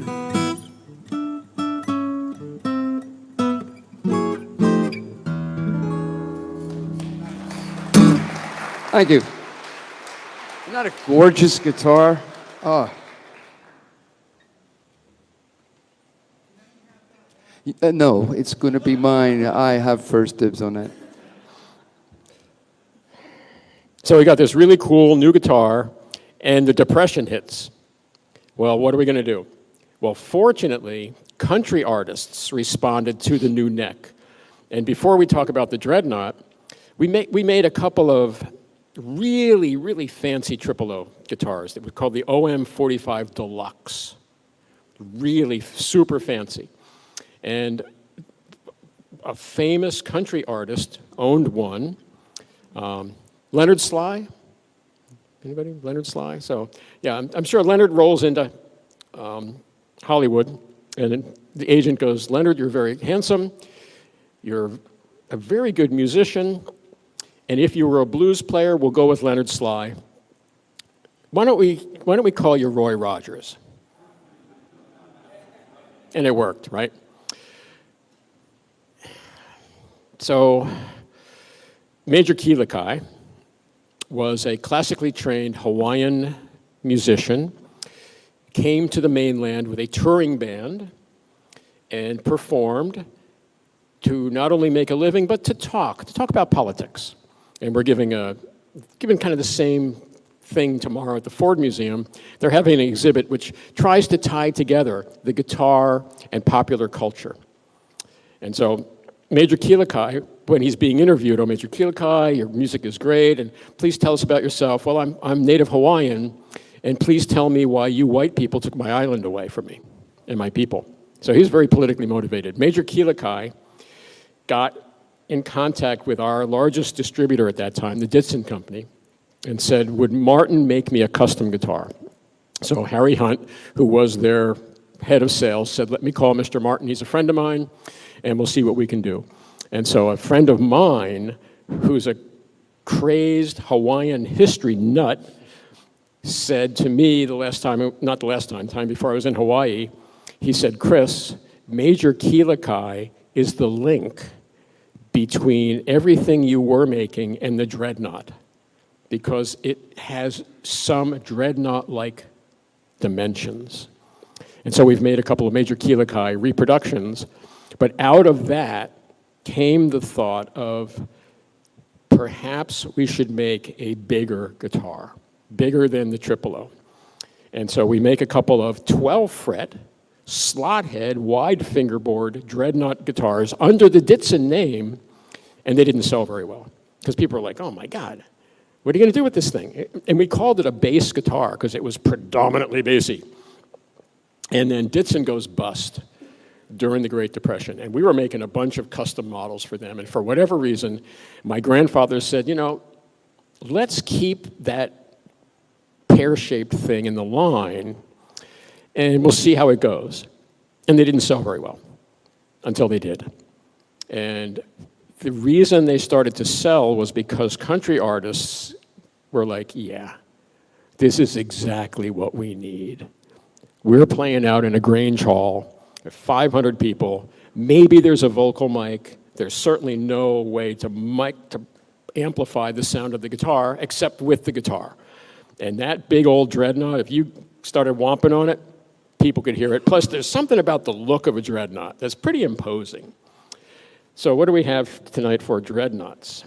Thank you. Isn't that a gorgeous guitar? Oh. No, it's going to be mine. I have first dibs on that. So we got this really cool new guitar, and the Depression hits. Well, what are we going to do? Well, fortunately, country artists responded to the new neck. And before we talk about the Dreadnought, we made a couple of really, really fancy O guitars that were called the OM45 Deluxe. Really super fancy. And a famous country artist owned one. Leonard Sly? Anybody? Leonard Sly? So, yeah, I'm sure Leonard rolls into Hollywood, and the agent goes, "Leonard, you're very handsome, you're a very good musician, and if you were a blues player, we'll go with Leonard Sly. Why don't we call you Roy Rogers?" And it worked, right? So, Major Keelokai was a classically trained Hawaiian musician, came to the mainland with a touring band and performed to not only make a living, but to talk about politics. And we're giving kind of the same thing tomorrow at the Ford Museum. They're having an exhibit which tries to tie together the guitar and popular culture. And so Major Keelokai, when he's being interviewed, "Oh, Major Keelokai, your music is great, and please tell us about yourself." "Well, I'm Native Hawaiian, and please tell me why you white people took my island away from me and my people." So he's very politically motivated. Major Keelokai got in contact with our largest distributor at that time, the Ditson Company, and said, "Would Martin make me a custom guitar?" So Harry Hunt, who was their head of sales, said, "Let me call Mr. Martin. He's a friend of mine, and we'll see what we can do." And so a friend of mine, who's a crazed Hawaiian history nut, said to me time before I was in Hawaii, he said, "Chris, Major Keelokai is the link between everything you were making and the Dreadnought, because it has some Dreadnought-like dimensions." And so we've made a couple of Major Keelokai reproductions, but out of that came the thought of perhaps we should make a bigger guitar, bigger than the O. And so we make a couple of 12-fret, slot head, wide fingerboard Dreadnought guitars under the Ditson name, and they didn't sell very well because people were like, "Oh my God, what are you going to do with this thing?" And we called it a bass guitar because it was predominantly bassy. And then Ditson goes bust during the Great Depression, and we were making a bunch of custom models for them, and for whatever reason, my grandfather said, "Let's keep that pear-shaped thing in the line, and we'll see how it goes." And they didn't sell very well until they did. And the reason they started to sell was because country artists were like, "Yeah, this is exactly what we need. We're playing out in a Grange Hall, 500 people, maybe there's a vocal mic, there's certainly no way to amplify the sound of the guitar except with the guitar. And that big old Dreadnought, if you started whomping on it, people could hear it. Plus, there's something about the look of a Dreadnought that's pretty imposing." So what do we have tonight for Dreadnoughts?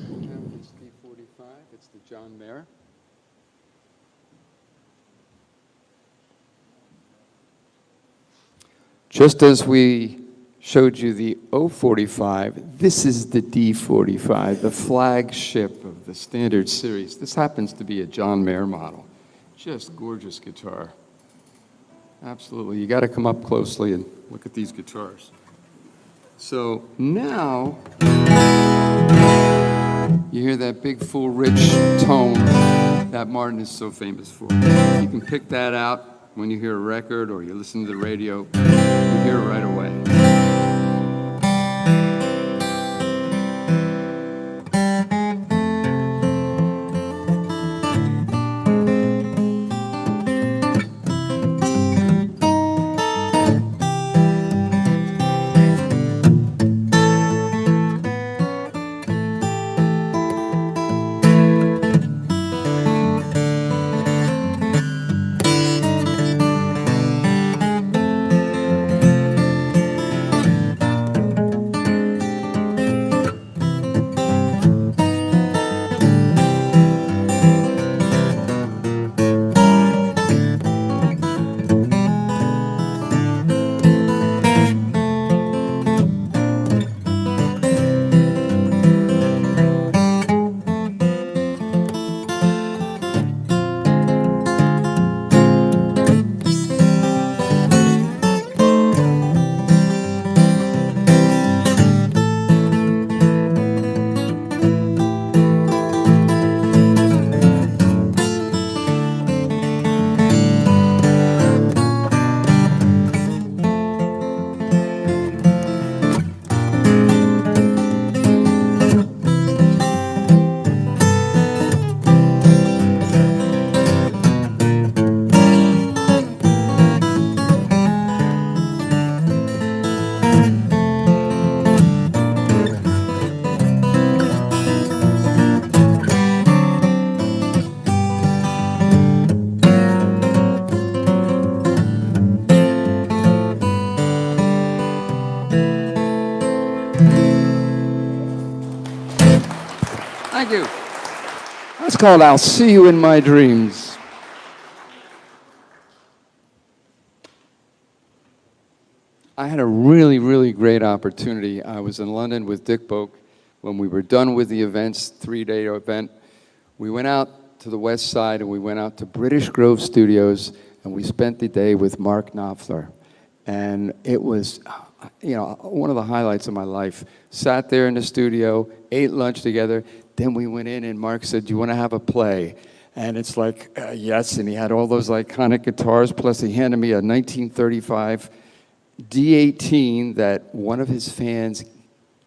It's the 45, it's the John Mayer. Just as we showed you the 045, this is the D45, the flagship of the standard series. This happens to be a John Mayer model. Just gorgeous guitar. Absolutely. You got to come up closely and look at these guitars. So now you hear that big, full, rich tone that Martin is so famous for. You can pick that out when you hear a record or you listen to the radio. You hear it right away. Thank you. That's called I'll See You in My Dreams. I had a really, really great opportunity. I was in London with Dick Boak when we were done with the events, 3-day event. We went out to the West Side and we went out to British Grove Studios and we spent the day with Mark Knopfler. And it was, one of the highlights of my life. Sat there in the studio, ate lunch together. Then we went in and Mark said, "Do you want to have a play?" And it's like, yes. And he had all those iconic guitars. Plus he handed me a 1935 D18 that one of his fans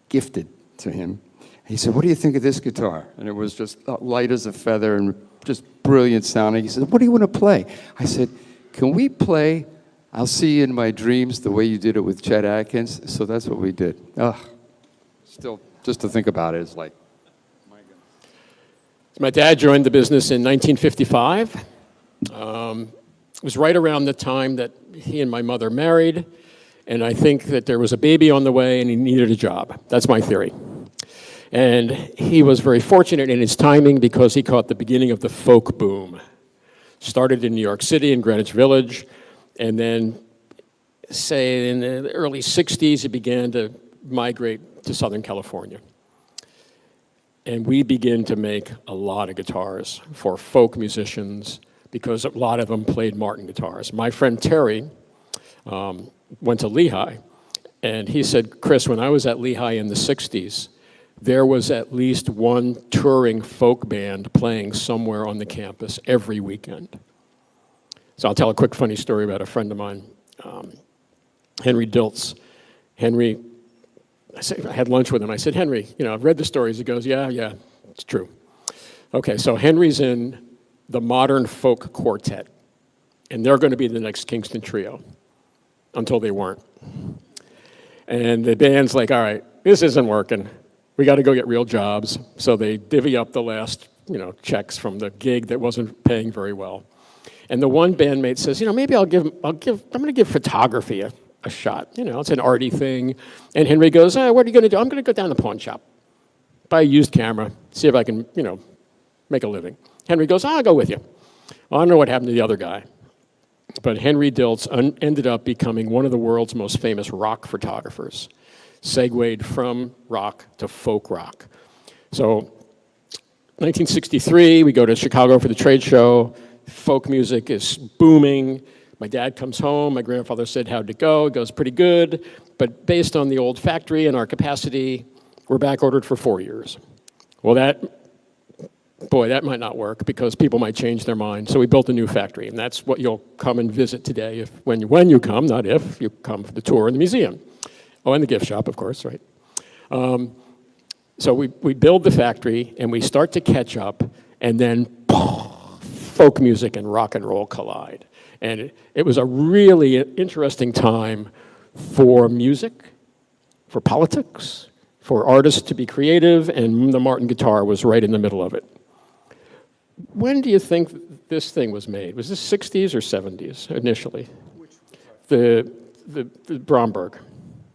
gifted to him. He said, "What do you think of this guitar?" And it was just light as a feather and just brilliant sounding. He said, "What do you want to play?" I said, "Can we play I'll See You in My Dreams the way you did it with Chet Atkins?" So that's what we did. Still, just to think about it is like, my goodness. My dad joined the business in 1955. It was right around the time that he and my mother married, and I think that there was a baby on the way and he needed a job. That's my theory. And he was very fortunate in his timing because he caught the beginning of the folk boom. Started in New York City, in Greenwich Village, and then, say, in the early 60s, it began to migrate to Southern California. And we began to make a lot of guitars for folk musicians because a lot of them played Martin guitars. My friend Terry went to Leigh, and he said, "Chris, when I was at Leigh in the 60s, there was at least one touring folk band playing somewhere on the campus every weekend." So I'll tell a quick funny story about a friend of mine, Henry Diltz. Henry, I had lunch with him. I said, "Henry, I've read the stories." He goes, yeah, it's true. Okay, so Henry's in the Modern Folk Quartet, and they're going to be the next Kingston Trio, until they weren't. And the band's like, "All right, this isn't working. We got to go get real jobs." So they divvy up the last, checks from the gig that wasn't paying very well. And the one bandmate says, "Maybe I'm going to give photography a shot. It's an arty thing." And Henry goes, "What are you going to do?" "I'm going to go down to the pawn shop, buy a used camera, see if I can, make a living." Henry goes, "I'll go with you." Well, I don't know what happened to the other guy, but Henry Diltz ended up becoming one of the world's most famous rock photographers, segued from rock to folk rock. So 1963, we go to Chicago for the trade show. Folk music is booming. My dad comes home. My grandfather said, "How'd it go?" It goes, "Pretty good, but based on the old factory and our capacity, we're back ordered for 4 years." Well, that might not work because people might change their mind. So we built a new factory, and that's what you'll come and visit today when you come, not if, you come for the tour in the museum. Oh, and the gift shop, of course, right? So we build the factory, and we start to catch up, and then folk music and rock and roll collide. And it was a really interesting time for music, for politics, for artists to be creative, and the Martin guitar was right in the middle of it. When do you think this thing was made? Was this 60s or 70s initially? The Bromberg.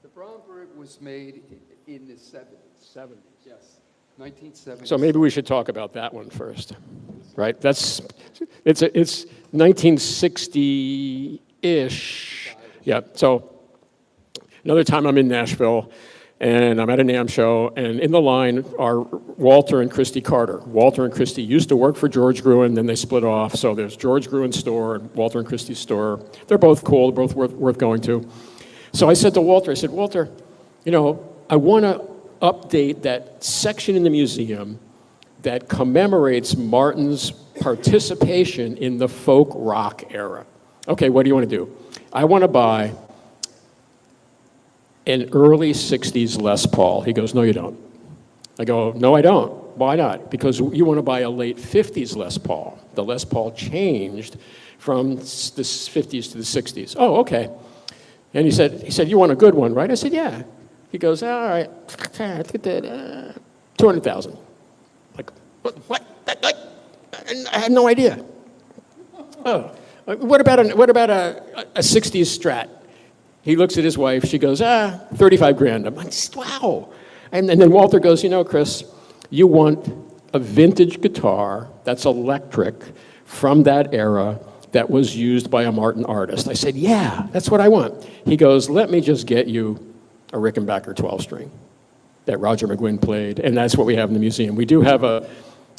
The Bromberg was made in the 70s. 70s. Yes, 1970s. So maybe we should talk about that one first, right? It's 1960-ish. Yeah. So another time I'm in Nashville, and I'm at a NAMM show, and in the line are Walter and Christy Carter. Walter and Christy used to work for George Gruen, then they split off. So there's George Gruen's store and Walter and Christy's store. They're both cool. They're both worth going to. So I said to Walter, Walter, I want to update that section in the museum that commemorates Martin's participation in the folk rock era. Okay, what do you want to do? I want to buy an early 60s Les Paul. He goes, "No, you don't." I go, "No, I don't. Why not?" "Because you want to buy a late 50s Les Paul. The Les Paul changed from the 50s to the 60s. "Oh, okay." And he said, "You want a good one, right?" I said, "Yeah." He goes, "All right, 200,000. Like, what? I had no idea. Oh, what about a 60s Strat? He looks at his wife. She goes, 35 grand. I'm like, wow. And then Walter goes, you know, Chris, you want a vintage guitar that's electric from that era that was used by a Martin artist. I said, yeah, that's what I want. He goes, let me just get you a Rickenbacker 12-string that Roger McGuinn played, and that's what we have in the museum. We do have a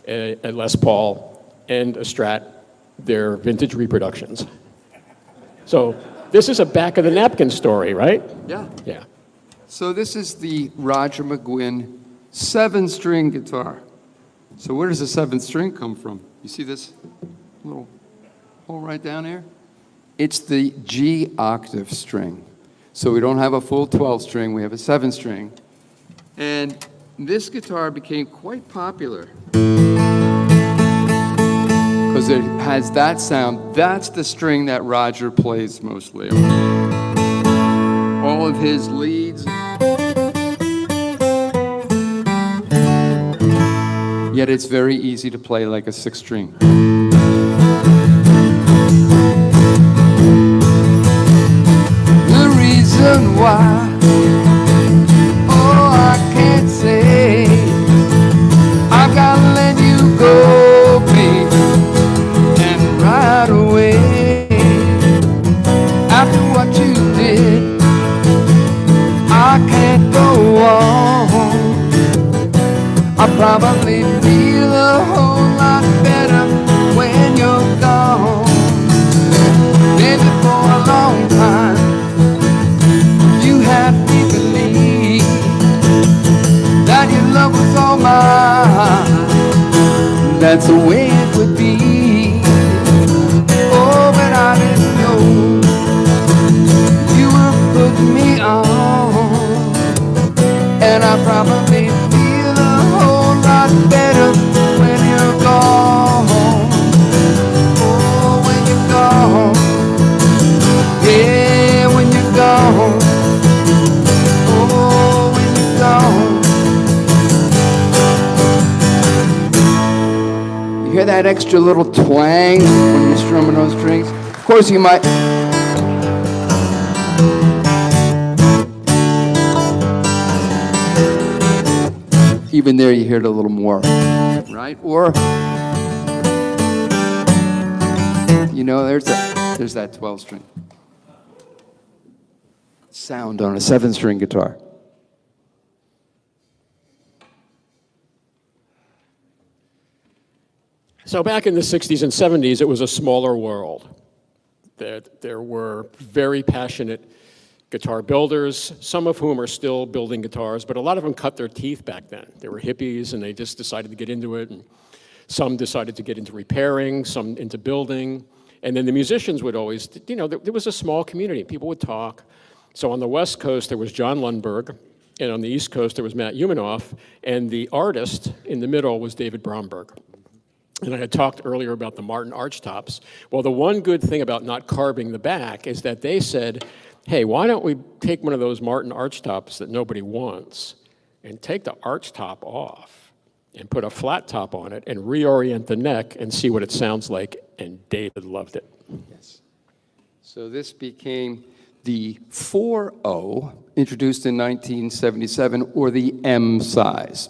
Les Paul and a Strat. They're vintage reproductions. So this is a back-of-the-napkin story, right? Yeah. Yeah. So this is the Roger McGuinn 7-string guitar. So where does the 7th string come from? You see this little hole right down there? It's the G octave string. So we don't have a full 12 string, we have a 7 string. And this guitar became quite popular because it has that sound. That's the string that Roger plays mostly on. All of his leads. Yet it's very easy to play like a 6 string. The reason why, oh, I can't say, I gotta let you go, babe, and right away. After what you did, I can't go on. I probably feel a whole lot better when you're gone. Maybe for a long time you had me believe that your love was all mine. That's the way it would be. Oh, but I didn't know you were putting me on. And I probably feel a whole lot better when you're gone. Oh, when you're gone. Yeah, when you're gone. Oh, when you're gone. You hear that extra little twang when you're strumming those strings? Of course you might. Even there you hear it a little more, right? Or, you know, there's that 12 string sound on a 7-string guitar. So back in the 60s and 70s, it was a smaller world. There were very passionate guitar builders, some of whom are still building guitars, but a lot of them cut their teeth back then. They were hippies, and they just decided to get into it. And some decided to get into repairing, some into building. And then the musicians would always, you know, there was a small community. People would talk. So on the West Coast, there was John Lundberg, and on the East Coast, there was Matt Umanoff, and the artist in the middle was David Bromberg. And I had talked earlier about the Martin archtops. Well, the one good thing about not carving the back is that they said, hey, why don't we take one of those Martin archtops that nobody wants and take the archtop off and put a flat top on it and reorient the neck and see what it sounds like, and David loved it. Yes. So this became the 4.0, introduced in 1977, or the M size.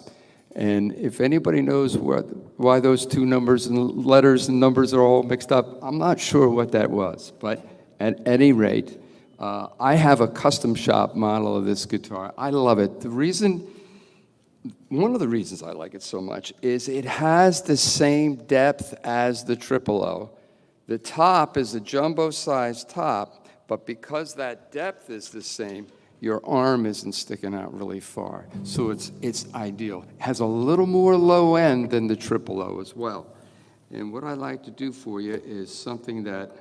And if anybody knows why those two numbers and letters and numbers are all mixed up, I'm not sure what that was. But at any rate, I have a custom shop model of this guitar. I love it. One of the reasons I like it so much is it has the same depth as the 000. The top is a jumbo-sized top, but because that depth is the same, your arm isn't sticking out really far. So it's ideal. It has a little more low end than the 000 as well. And what I like to do for you is something that,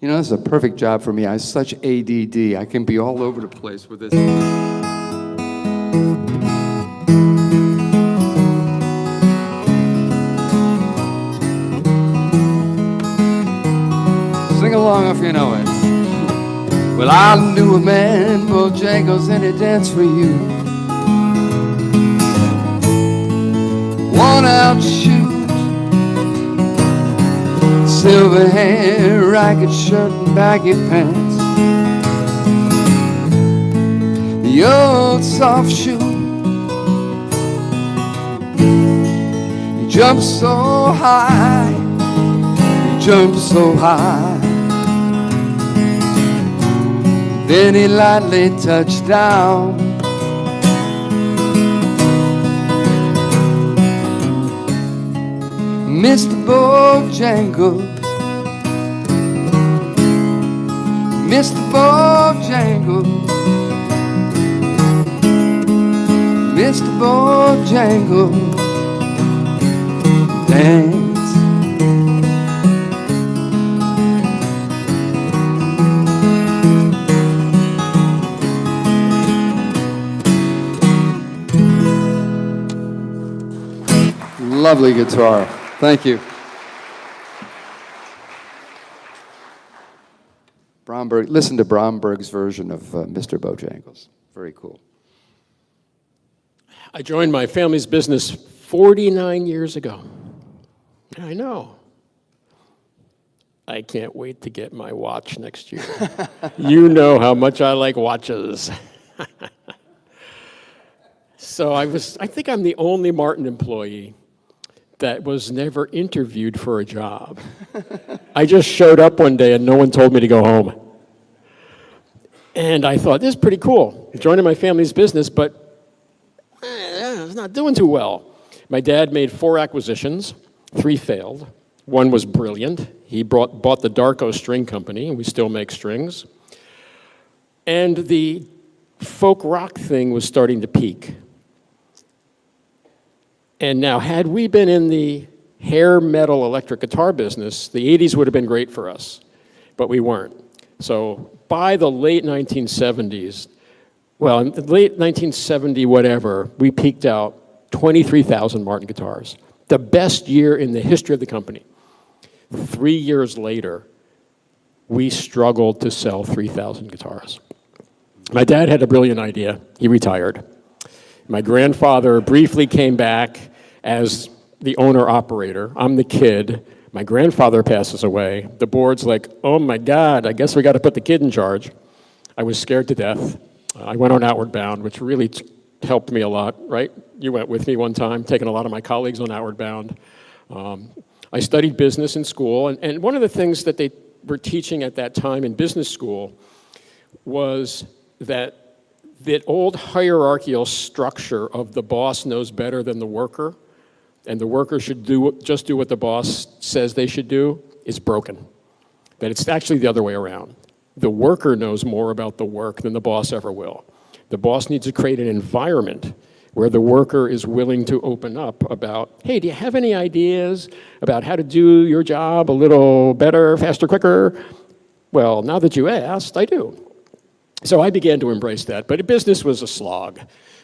you know, this is a perfect job for me. I have such ADD. I can be all over the place with this. Sing along if you know it. Well, I knew a man, Bojangles, and he danced for you. Worn-out shoes, silver hair, ragged shirt, and baggy pants. the old soft shoe. He jumped so high, he jumped so high. Then he lightly touched down. Mr. Bojangles, Mr. Bojangles, Mr. Bojangles, dance. Lovely guitar. Thank you. Bromberg, listen to Bromberg's version of Mr. Bojangles. Very cool. I joined my family's business 49 years ago. I know. I can't wait to get my watch next year. You know how much I like watches. So I think I'm the only Martin employee that was never interviewed for a job. I just showed up one day and no one told me to go home. And I thought, this is pretty cool. Joining my family's business, but it's not doing too well. My dad made 4 acquisitions, 3 failed. One was brilliant. He bought the Darko String Company, and we still make strings. And the folk rock thing was starting to peak. And now, had we been in the hair metal electric guitar business, the 80s would have been great for us, but we weren't. So by the late 1970s, well, in the late 1970 whatever, we peaked out 23,000 Martin guitars, the best year in the history of the company. 3 years later, we struggled to sell 3,000 guitars. My dad had a brilliant idea. He retired. My grandfather briefly came back as the owner-operator. I'm the kid. My grandfather passes away. The board's like, oh my God, I guess we got to put the kid in charge. I was scared to death. I went on Outward Bound, which really helped me a lot, right? You went with me one time, taking a lot of my colleagues on Outward Bound. I studied business in school, and one of the things that they were teaching at that time in business school was that old hierarchical structure of the boss knows better than the worker, and the worker should just do what the boss says they should do, is broken. That it's actually the other way around. The worker knows more about the work than the boss ever will. The boss needs to create an environment where the worker is willing to open up about, hey, do you have any ideas about how to do your job a little better, faster, quicker? Well, now that you asked, I do. So I began to embrace that, but business was a slog.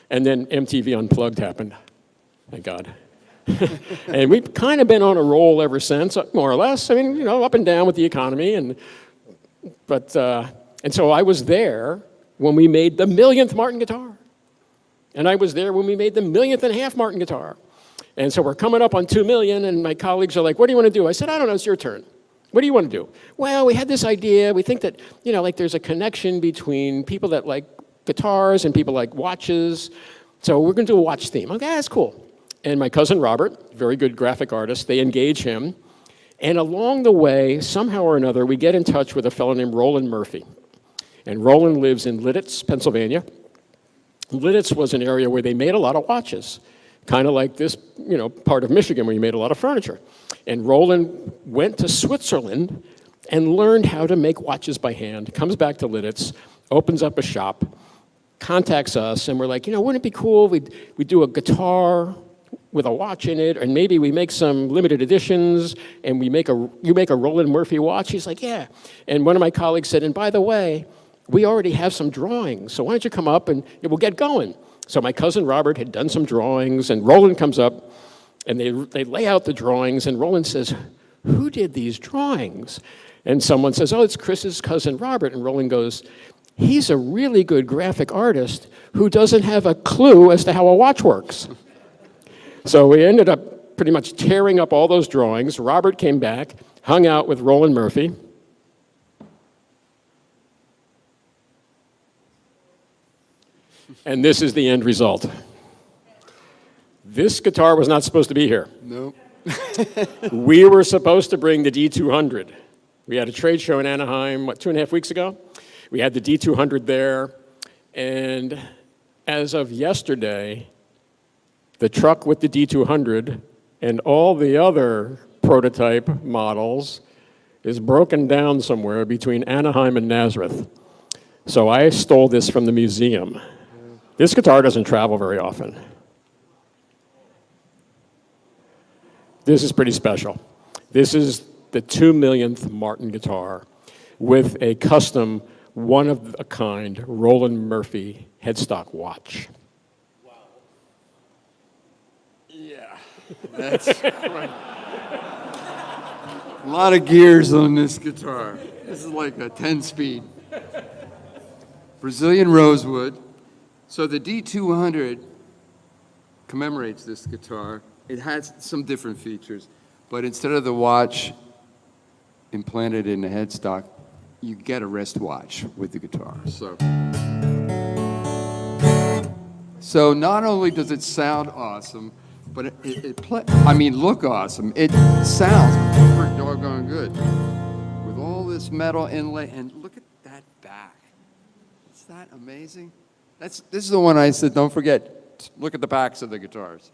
And then MTV Unplugged happened, thank God. And we've kind of been on a roll ever since, more or less. I mean, up and down with the economy. And so I was there when we made the millionth Martin guitar. And I was there when we made the millionth and a half Martin guitar. And so we're coming up on 2 million, and my colleagues are like, what do you want to do? I said, I don't know, it's your turn. What do you want to do? Well, we had this idea. We think that, there's a connection between people that like guitars and people like watches. So we're going to do a watch theme. Okay, that's cool. And my cousin Robert, very good graphic artist, they engage him. And along the way, somehow or another, we get in touch with a fellow named Roland Murphy. And Roland lives in Lidditz, Pennsylvania. Lidditz was an area where they made a lot of watches, kind of like this, part of Michigan where you made a lot of furniture. And Roland went to Switzerland and learned how to make watches by hand, comes back to Lidditz, opens up a shop, contacts us, and we're like, wouldn't it be cool? We'd do a guitar with a watch in it, and maybe we make some limited editions, and you make a Roland Murphy watch? He's like, yeah. And one of my colleagues said, and by the way, we already have some drawings, so why don't you come up and we'll get going. So my cousin Robert had done some drawings, and Roland comes up, and they lay out the drawings, and Roland says, who did these drawings? And someone says, oh, it's Chris's cousin Robert. And Roland goes, he's a really good graphic artist who doesn't have a clue as to how a watch works. So we ended up pretty much tearing up all those drawings. Robert came back, hung out with Roland Murphy. And this is the end result. This guitar was not supposed to be here. Nope. We were supposed to bring the D200. We had a trade show in Anaheim, 2.5 weeks ago? We had the D200 there, and as of yesterday, the truck with the D200 and all the other prototype models is broken down somewhere between Anaheim and Nazareth. So I stole this from the museum. This guitar doesn't travel very often. This is pretty special. This is the 2 millionth Martin guitar with a custom, one-of-a-kind Roland Murphy headstock watch. Wow. Yeah, that's right. A lot of gears on this guitar. This is like a 10-speed. Brazilian rosewood. So the D200 commemorates this guitar. It has some different features, but instead of the watch implanted in the headstock, you get a wristwatch with the guitar. So not only does it sound awesome, but look awesome. It sounds pretty doggone good with all this metal inlay. And look at that back. Is that amazing? This is the one I said, don't forget, look at the backs of the guitars.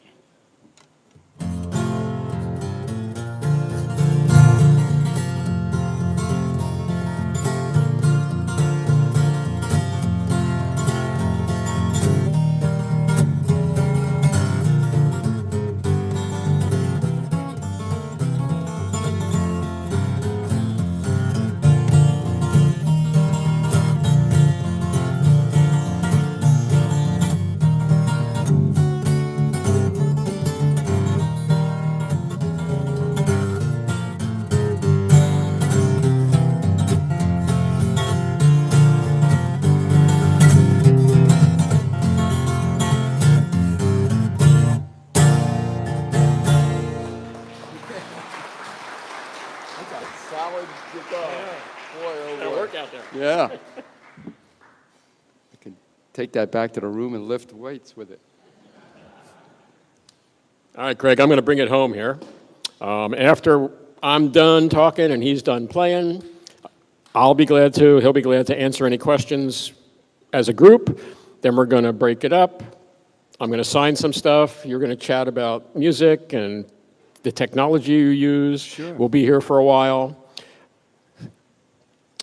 Yeah. I can take that back to the room and lift weights with it. All right, Craig, I'm going to bring it home here. After I'm done talking and he's done playing, he'll be glad to answer any questions as a group. Then we're going to break it up. I'm going to sign some stuff. You're going to chat about music and the technology you use. Sure. We'll be here for a while.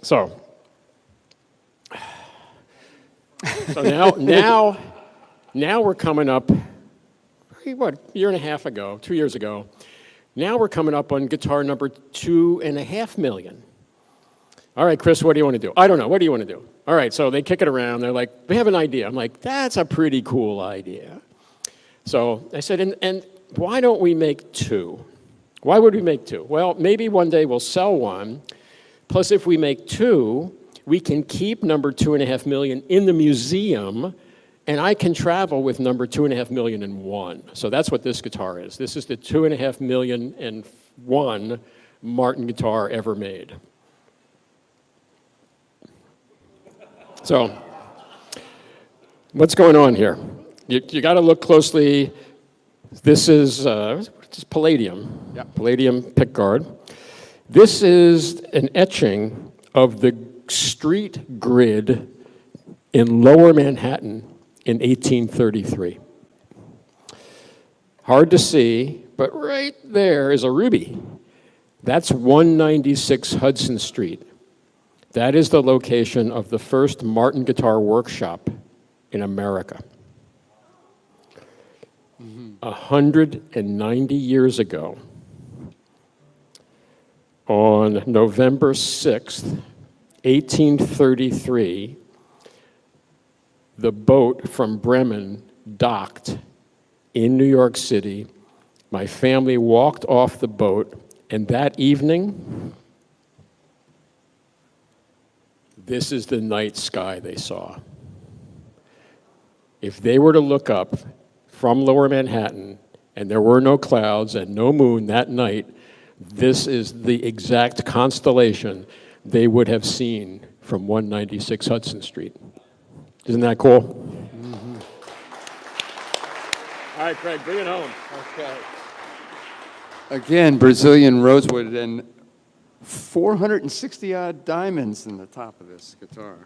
So now we're coming up, what, a year and a half ago, 2 years ago. Now we're coming up on guitar number 2.5 million. All right, Chris, what do you want to do? I don't know. What do you want to do? All right, so they kick it around. They're like, we have an idea. I'm like, that's a pretty cool idea. So I said, and why don't we make two? Why would we make two? Well, maybe one day we'll sell one. Plus, if we make two, we can keep number 2.5 million in the museum, and I can travel with number 2.5 million and one. So that's what this guitar is. This is the 2.5 million and one Martin guitar ever made. So, what's going on here? You got to look closely. This is palladium. Yep. Palladium pickguard. This is an etching of the street grid in Lower Manhattan in 1833. Hard to see, but right there is a ruby. That's 196 Hudson Street. That is the location of the first Martin guitar workshop in America. 190 years ago, on November 6th, 1833, the boat from Bremen docked in New York City. My family walked off the boat, and that evening, this is the night sky they saw. If they were to look up from Lower Manhattan, and there were no clouds and no moon that night, this is the exact constellation they would have seen from 196 Hudson Street. Isn't that cool? Mm-hmm. All right, Craig, bring it home. Okay. Again, Brazilian rosewood and 460 odd diamonds in the top of this guitar.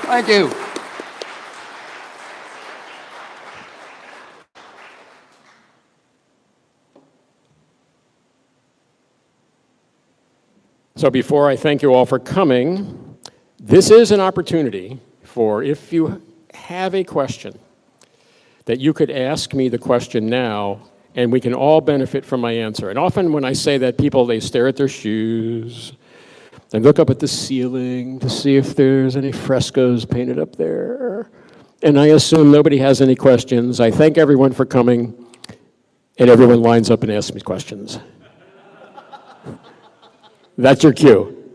Thank you. So before I thank you all for coming, this is an opportunity for, if you have a question, that you could ask me the question now, and we can all benefit from my answer. And often when I say that, people, they stare at their shoes, they look up at the ceiling to see if there's any frescoes painted up there. And I assume nobody has any questions. I thank everyone for coming, and everyone lines up and asks me questions. That's your cue.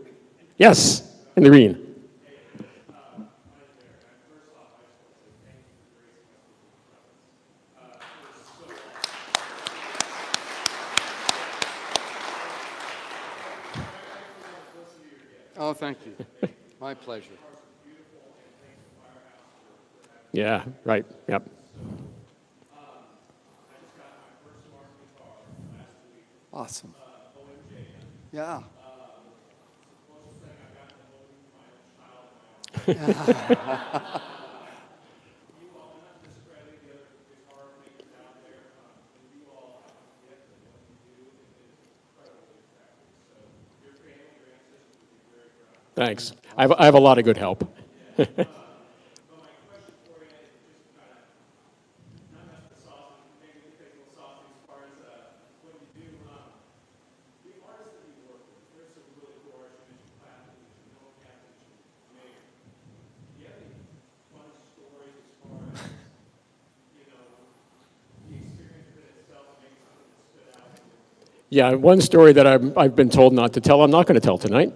Yes, in the green. Oh, thank you. My pleasure. Yeah, right, yep. Awesome. Yeah. Thanks. I have a lot of good help. Yeah, one story that I've been told not to tell, I'm not going to tell tonight.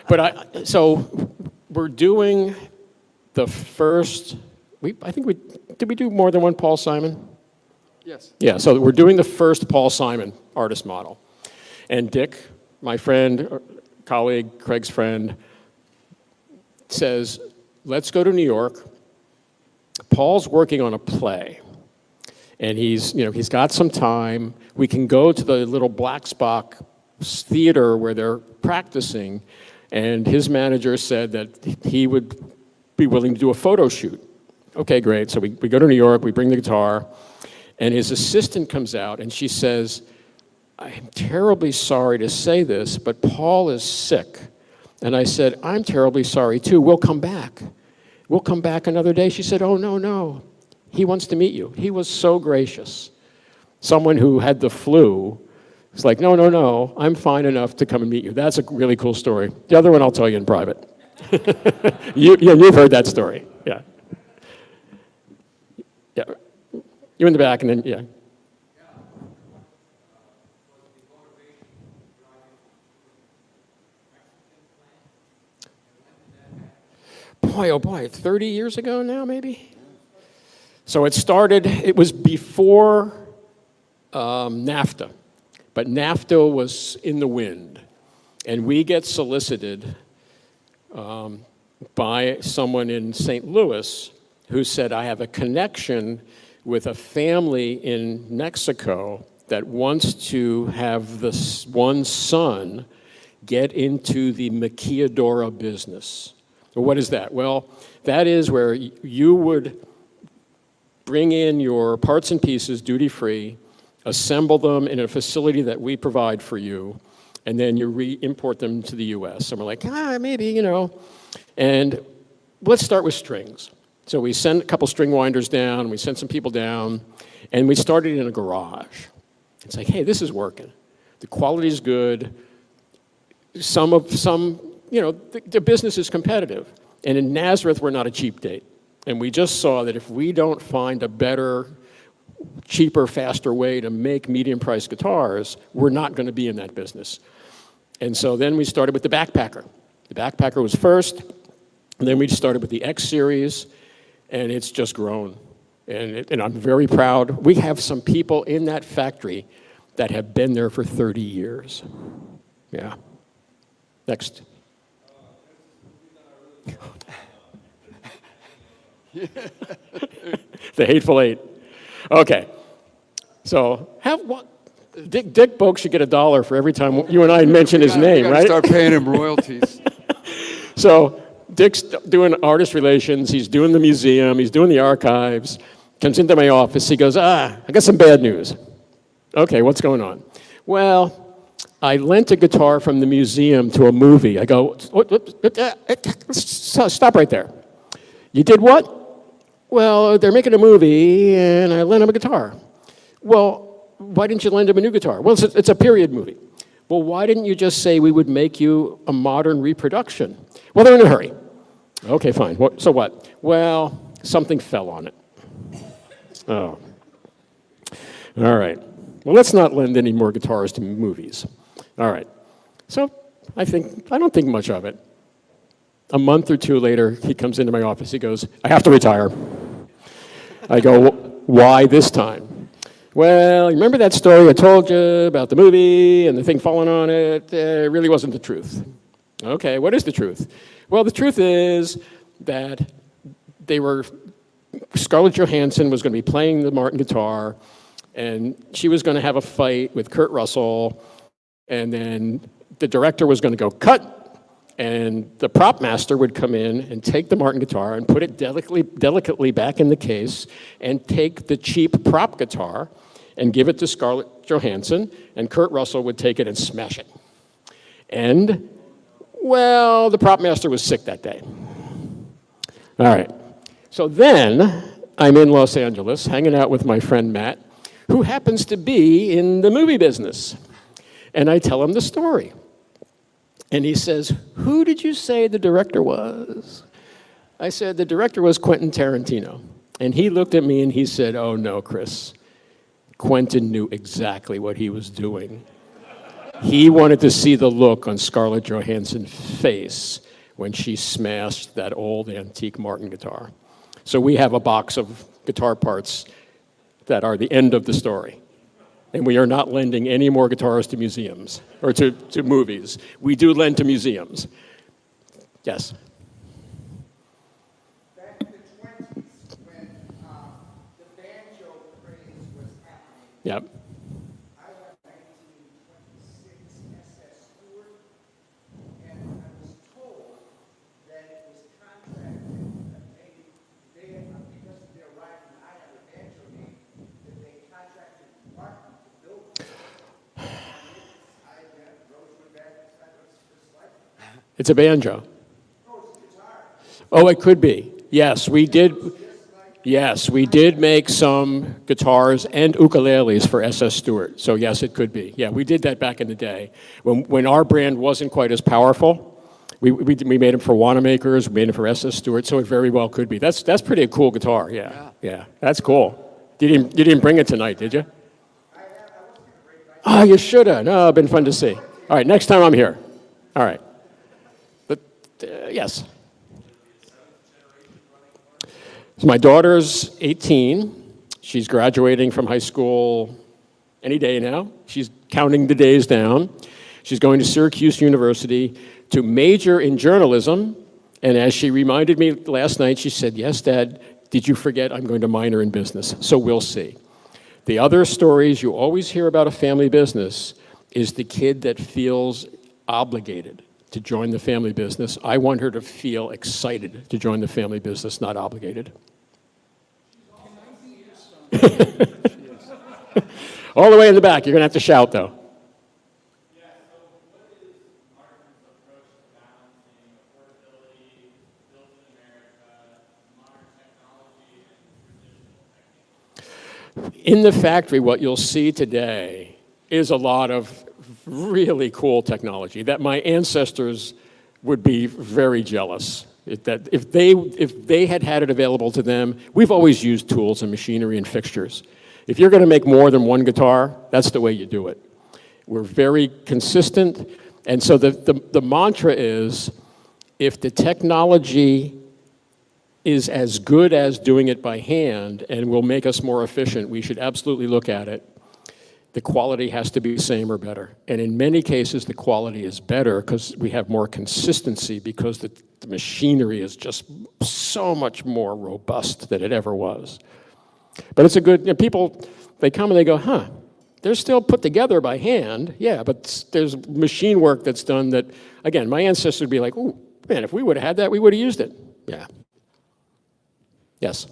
But so we're doing the first, did we do more than one Paul Simon? Yes. Yeah, so we're doing the first Paul Simon artist model. And Dick, my friend, colleague, Craig's friend, says, let's go to New York. Paul's working on a play. And he's got some time. We can go to the little Black Spock theater where they're practicing, and his manager said that he would be willing to do a photo shoot. Okay, great. So we go to New York, we bring the guitar, and his assistant comes out, and she says, I'm terribly sorry to say this, but Paul is sick. And I said, I'm terribly sorry too. We'll come back. We'll come back another day. She said, oh, no. He wants to meet you. He was so gracious. Someone who had the flu was like, no, I'm fine enough to come and meet you. That's a really cool story. The other one I'll tell you in private. You've heard that story. Yeah. Yeah. You in the back, and then, yeah. Boy, oh boy, 30 years ago now, maybe? So it was before NAFTA, but NAFTA was in the wind. And we get solicited by someone in St. Louis who said, I have a connection with a family in Mexico that wants to have this one son get into the maquiladora business. Well, what is that? Well, that is where you would bring in your parts and pieces duty-free, assemble them in a facility that we provide for you, and then you re-import them to the U.S. And we're like, maybe, And let's start with strings. So we sent a couple string winders down, we sent some people down, and we started in a garage. It's like, hey, this is working. The quality's good. The business is competitive. And in Nazareth, we're not a cheap date. And we just saw that if we don't find a better, cheaper, faster way to make medium-priced guitars, we're not going to be in that business. And so then we started with the Backpacker. The Backpacker was first, and then we started with the X Series, and it's just grown. And I'm very proud. We have some people in that factory that have been there for 30 years. Yeah. Next. The Hateful Eight. Okay. So Dick Boak should get $1 for every time you and I mention his name, right? Start paying him royalties. So Dick's doing artist relations. He's doing the museum. He's doing the archives. Comes into my office. He goes, I got some bad news. Okay, what's going on? Well, I lent a guitar from the museum to a movie. I go, stop right there. You did what? Well, they're making a movie, and I lent him a guitar. Well, why didn't you lend him a new guitar? Well, it's a period movie. Well, why didn't you just say we would make you a modern reproduction? Well, they're in a hurry. Okay, fine. So what? Well, something fell on it. Oh. All right. Well, let's not lend any more guitars to movies. All right. So I don't think much of it. A month or two later, he comes into my office. He goes, I have to retire. I go, why this time? Well, remember that story I told you about the movie and the thing falling on it? It really wasn't the truth. Okay, what is the truth? Well, the truth is that Scarlett Johansson was going to be playing the Martin guitar, and she was going to have a fight with Kurt Russell, and then the director was going to go cut, and the prop master would come in and take the Martin guitar and put it delicately back in the case and take the cheap prop guitar and give it to Scarlett Johansson, and Kurt Russell would take it and smash it. And, well, the prop master was sick that day. All right. So then I'm in Los Angeles hanging out with my friend Matt, who happens to be in the movie business. And I tell him the story. And he says, who did you say the director was? I said, the director was Quentin Tarantino. And he looked at me and he said, oh no, Chris. Quentin knew exactly what he was doing. He wanted to see the look on Scarlett Johansson's face when she smashed that old antique Martin guitar. So we have a box of guitar parts that are the end of the story. And we are not lending any more guitars to museums or to movies. We do lend to museums. Yes? Back in the 20s, when the banjo craze was happening, Yep. I got 1926 SS Suhr, and I was told that it was contracted that they had, because of their writing, I have a banjo name, that they contracted Martin to build it. I wrote to that, that was just like it. It's a banjo. No, it's a guitar. Oh, it could be. Yes, we did. Yes, we did make some guitars and ukuleles for SS Stewart. So yes, it could be. Yeah, we did that back in the day. When our brand wasn't quite as powerful, we made them for Wanamakers, we made them for SS Stewart, so it very well could be. That's pretty cool guitar, yeah. That's cool. You didn't bring it tonight, did you? Oh, you should have. No, it's been fun to see. All right, next time I'm here. All right. But, yes. So my daughter's 18. She's graduating from high school any day now. She's counting the days down. She's going to Syracuse University to major in journalism. And as she reminded me last night, she said, yes, Dad, did you forget I'm going to minor in business? So we'll see. The other stories you always hear about a family business is the kid that feels obligated to join the family business. I want her to feel excited to join the family business, not obligated. All the way in the back. You're going to have to shout, though. Yeah, so what is Martin's approach to balancing affordability In the factory, what you'll see today is a lot of really cool technology that my ancestors would be very jealous. If they had had it available to them, we've always used tools and machinery and fixtures. If you're going to make more than one guitar, that's the way you do it. We're very consistent, and so the mantra is, if the technology is as good as doing it by hand and will make us more efficient, we should absolutely look at it. The quality has to be the same or better. And in many cases, the quality is better because we have more consistency, because the machinery is just so much more robust than it ever was. But it's a good, people, they come and they go, huh, they're still put together by hand. Yeah, but there's machine work that's done that, again, my ancestors would be like, ooh, man, if we would have had that, we would have used it. Yeah. Yes? If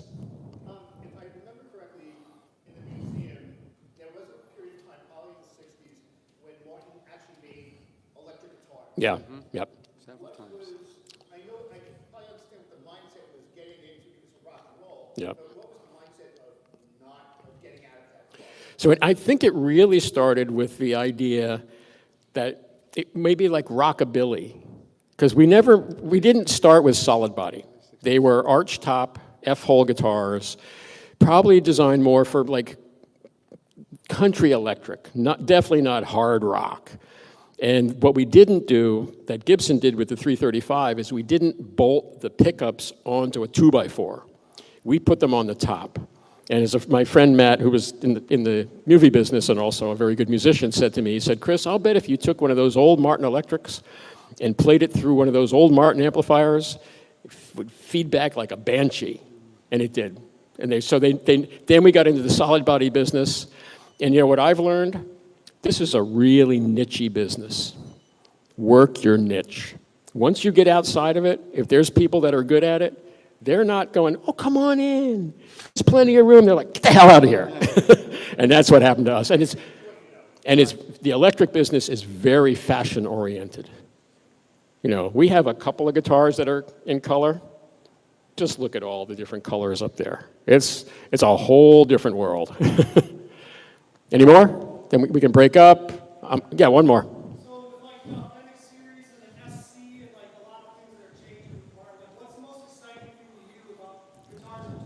I remember correctly, in the museum, there was a period of time, probably in the 60s, when Martin actually made electric guitars. Yeah, yep. What was, I know, I can probably understand what the mindset was getting into because of rock and roll. Yep. But what was the mindset of getting out of that? So I think it really started with the idea that it may be like rockabilly, because we didn't start with solid body. They were arch top, F-hole guitars, probably designed more for like country electric, definitely not hard rock. And what we didn't do, that Gibson did with the 335, is we didn't bolt the pickups onto a 2x4. We put them on the top. And as my friend Matt, who was in the movie business and also a very good musician, said to me, he said, Chris, I'll bet if you took one of those old Martin Electrics and played it through one of those old Martin amplifiers, it would feed back like a banshee. And it did. And then we got into the solid body business. And you know what I've learned? This is a really niche-y business. Work your niche. Once you get outside of it, if there's people that are good at it, they're not going, oh, come on in. There's plenty of room. They're like, get the hell out of here. And that's what happened to us. And the electric business is very fashion-oriented. You know, we have a couple of guitars that are in color. Just look at all the different colors up there. It's a whole different world. Any more? Then we can break up. Yeah, one more. So with like the Ibanez series and the SC and like a lot of things that are changing, what's the most exciting thing to you about guitars in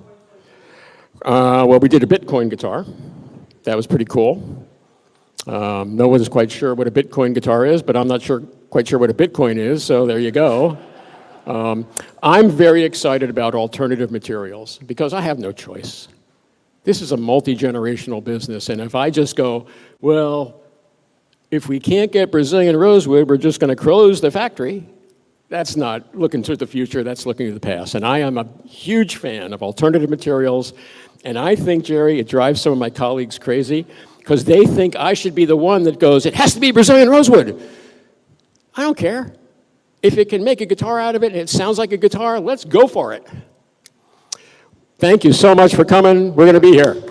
2022? Well, we did a Bitcoin guitar. That was pretty cool. No one's quite sure what a Bitcoin guitar is, but I'm not quite sure what a Bitcoin is, so there you go. I'm very excited about alternative materials because I have no choice. This is a multi-generational business, and if I just go, well, if we can't get Brazilian rosewood, we're just going to close the factory, that's not looking to the future, that's looking to the past. And I am a huge fan of alternative materials, and I think, Jerry, it drives some of my colleagues crazy because they think I should be the one that goes, it has to be Brazilian rosewood. I don't care. If it can make a guitar out of it and it sounds like a guitar, let's go for it. Thank you so much for coming. We're going to be here.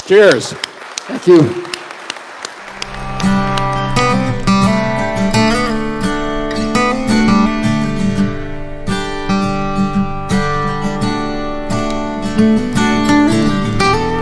Cheers. Thank you.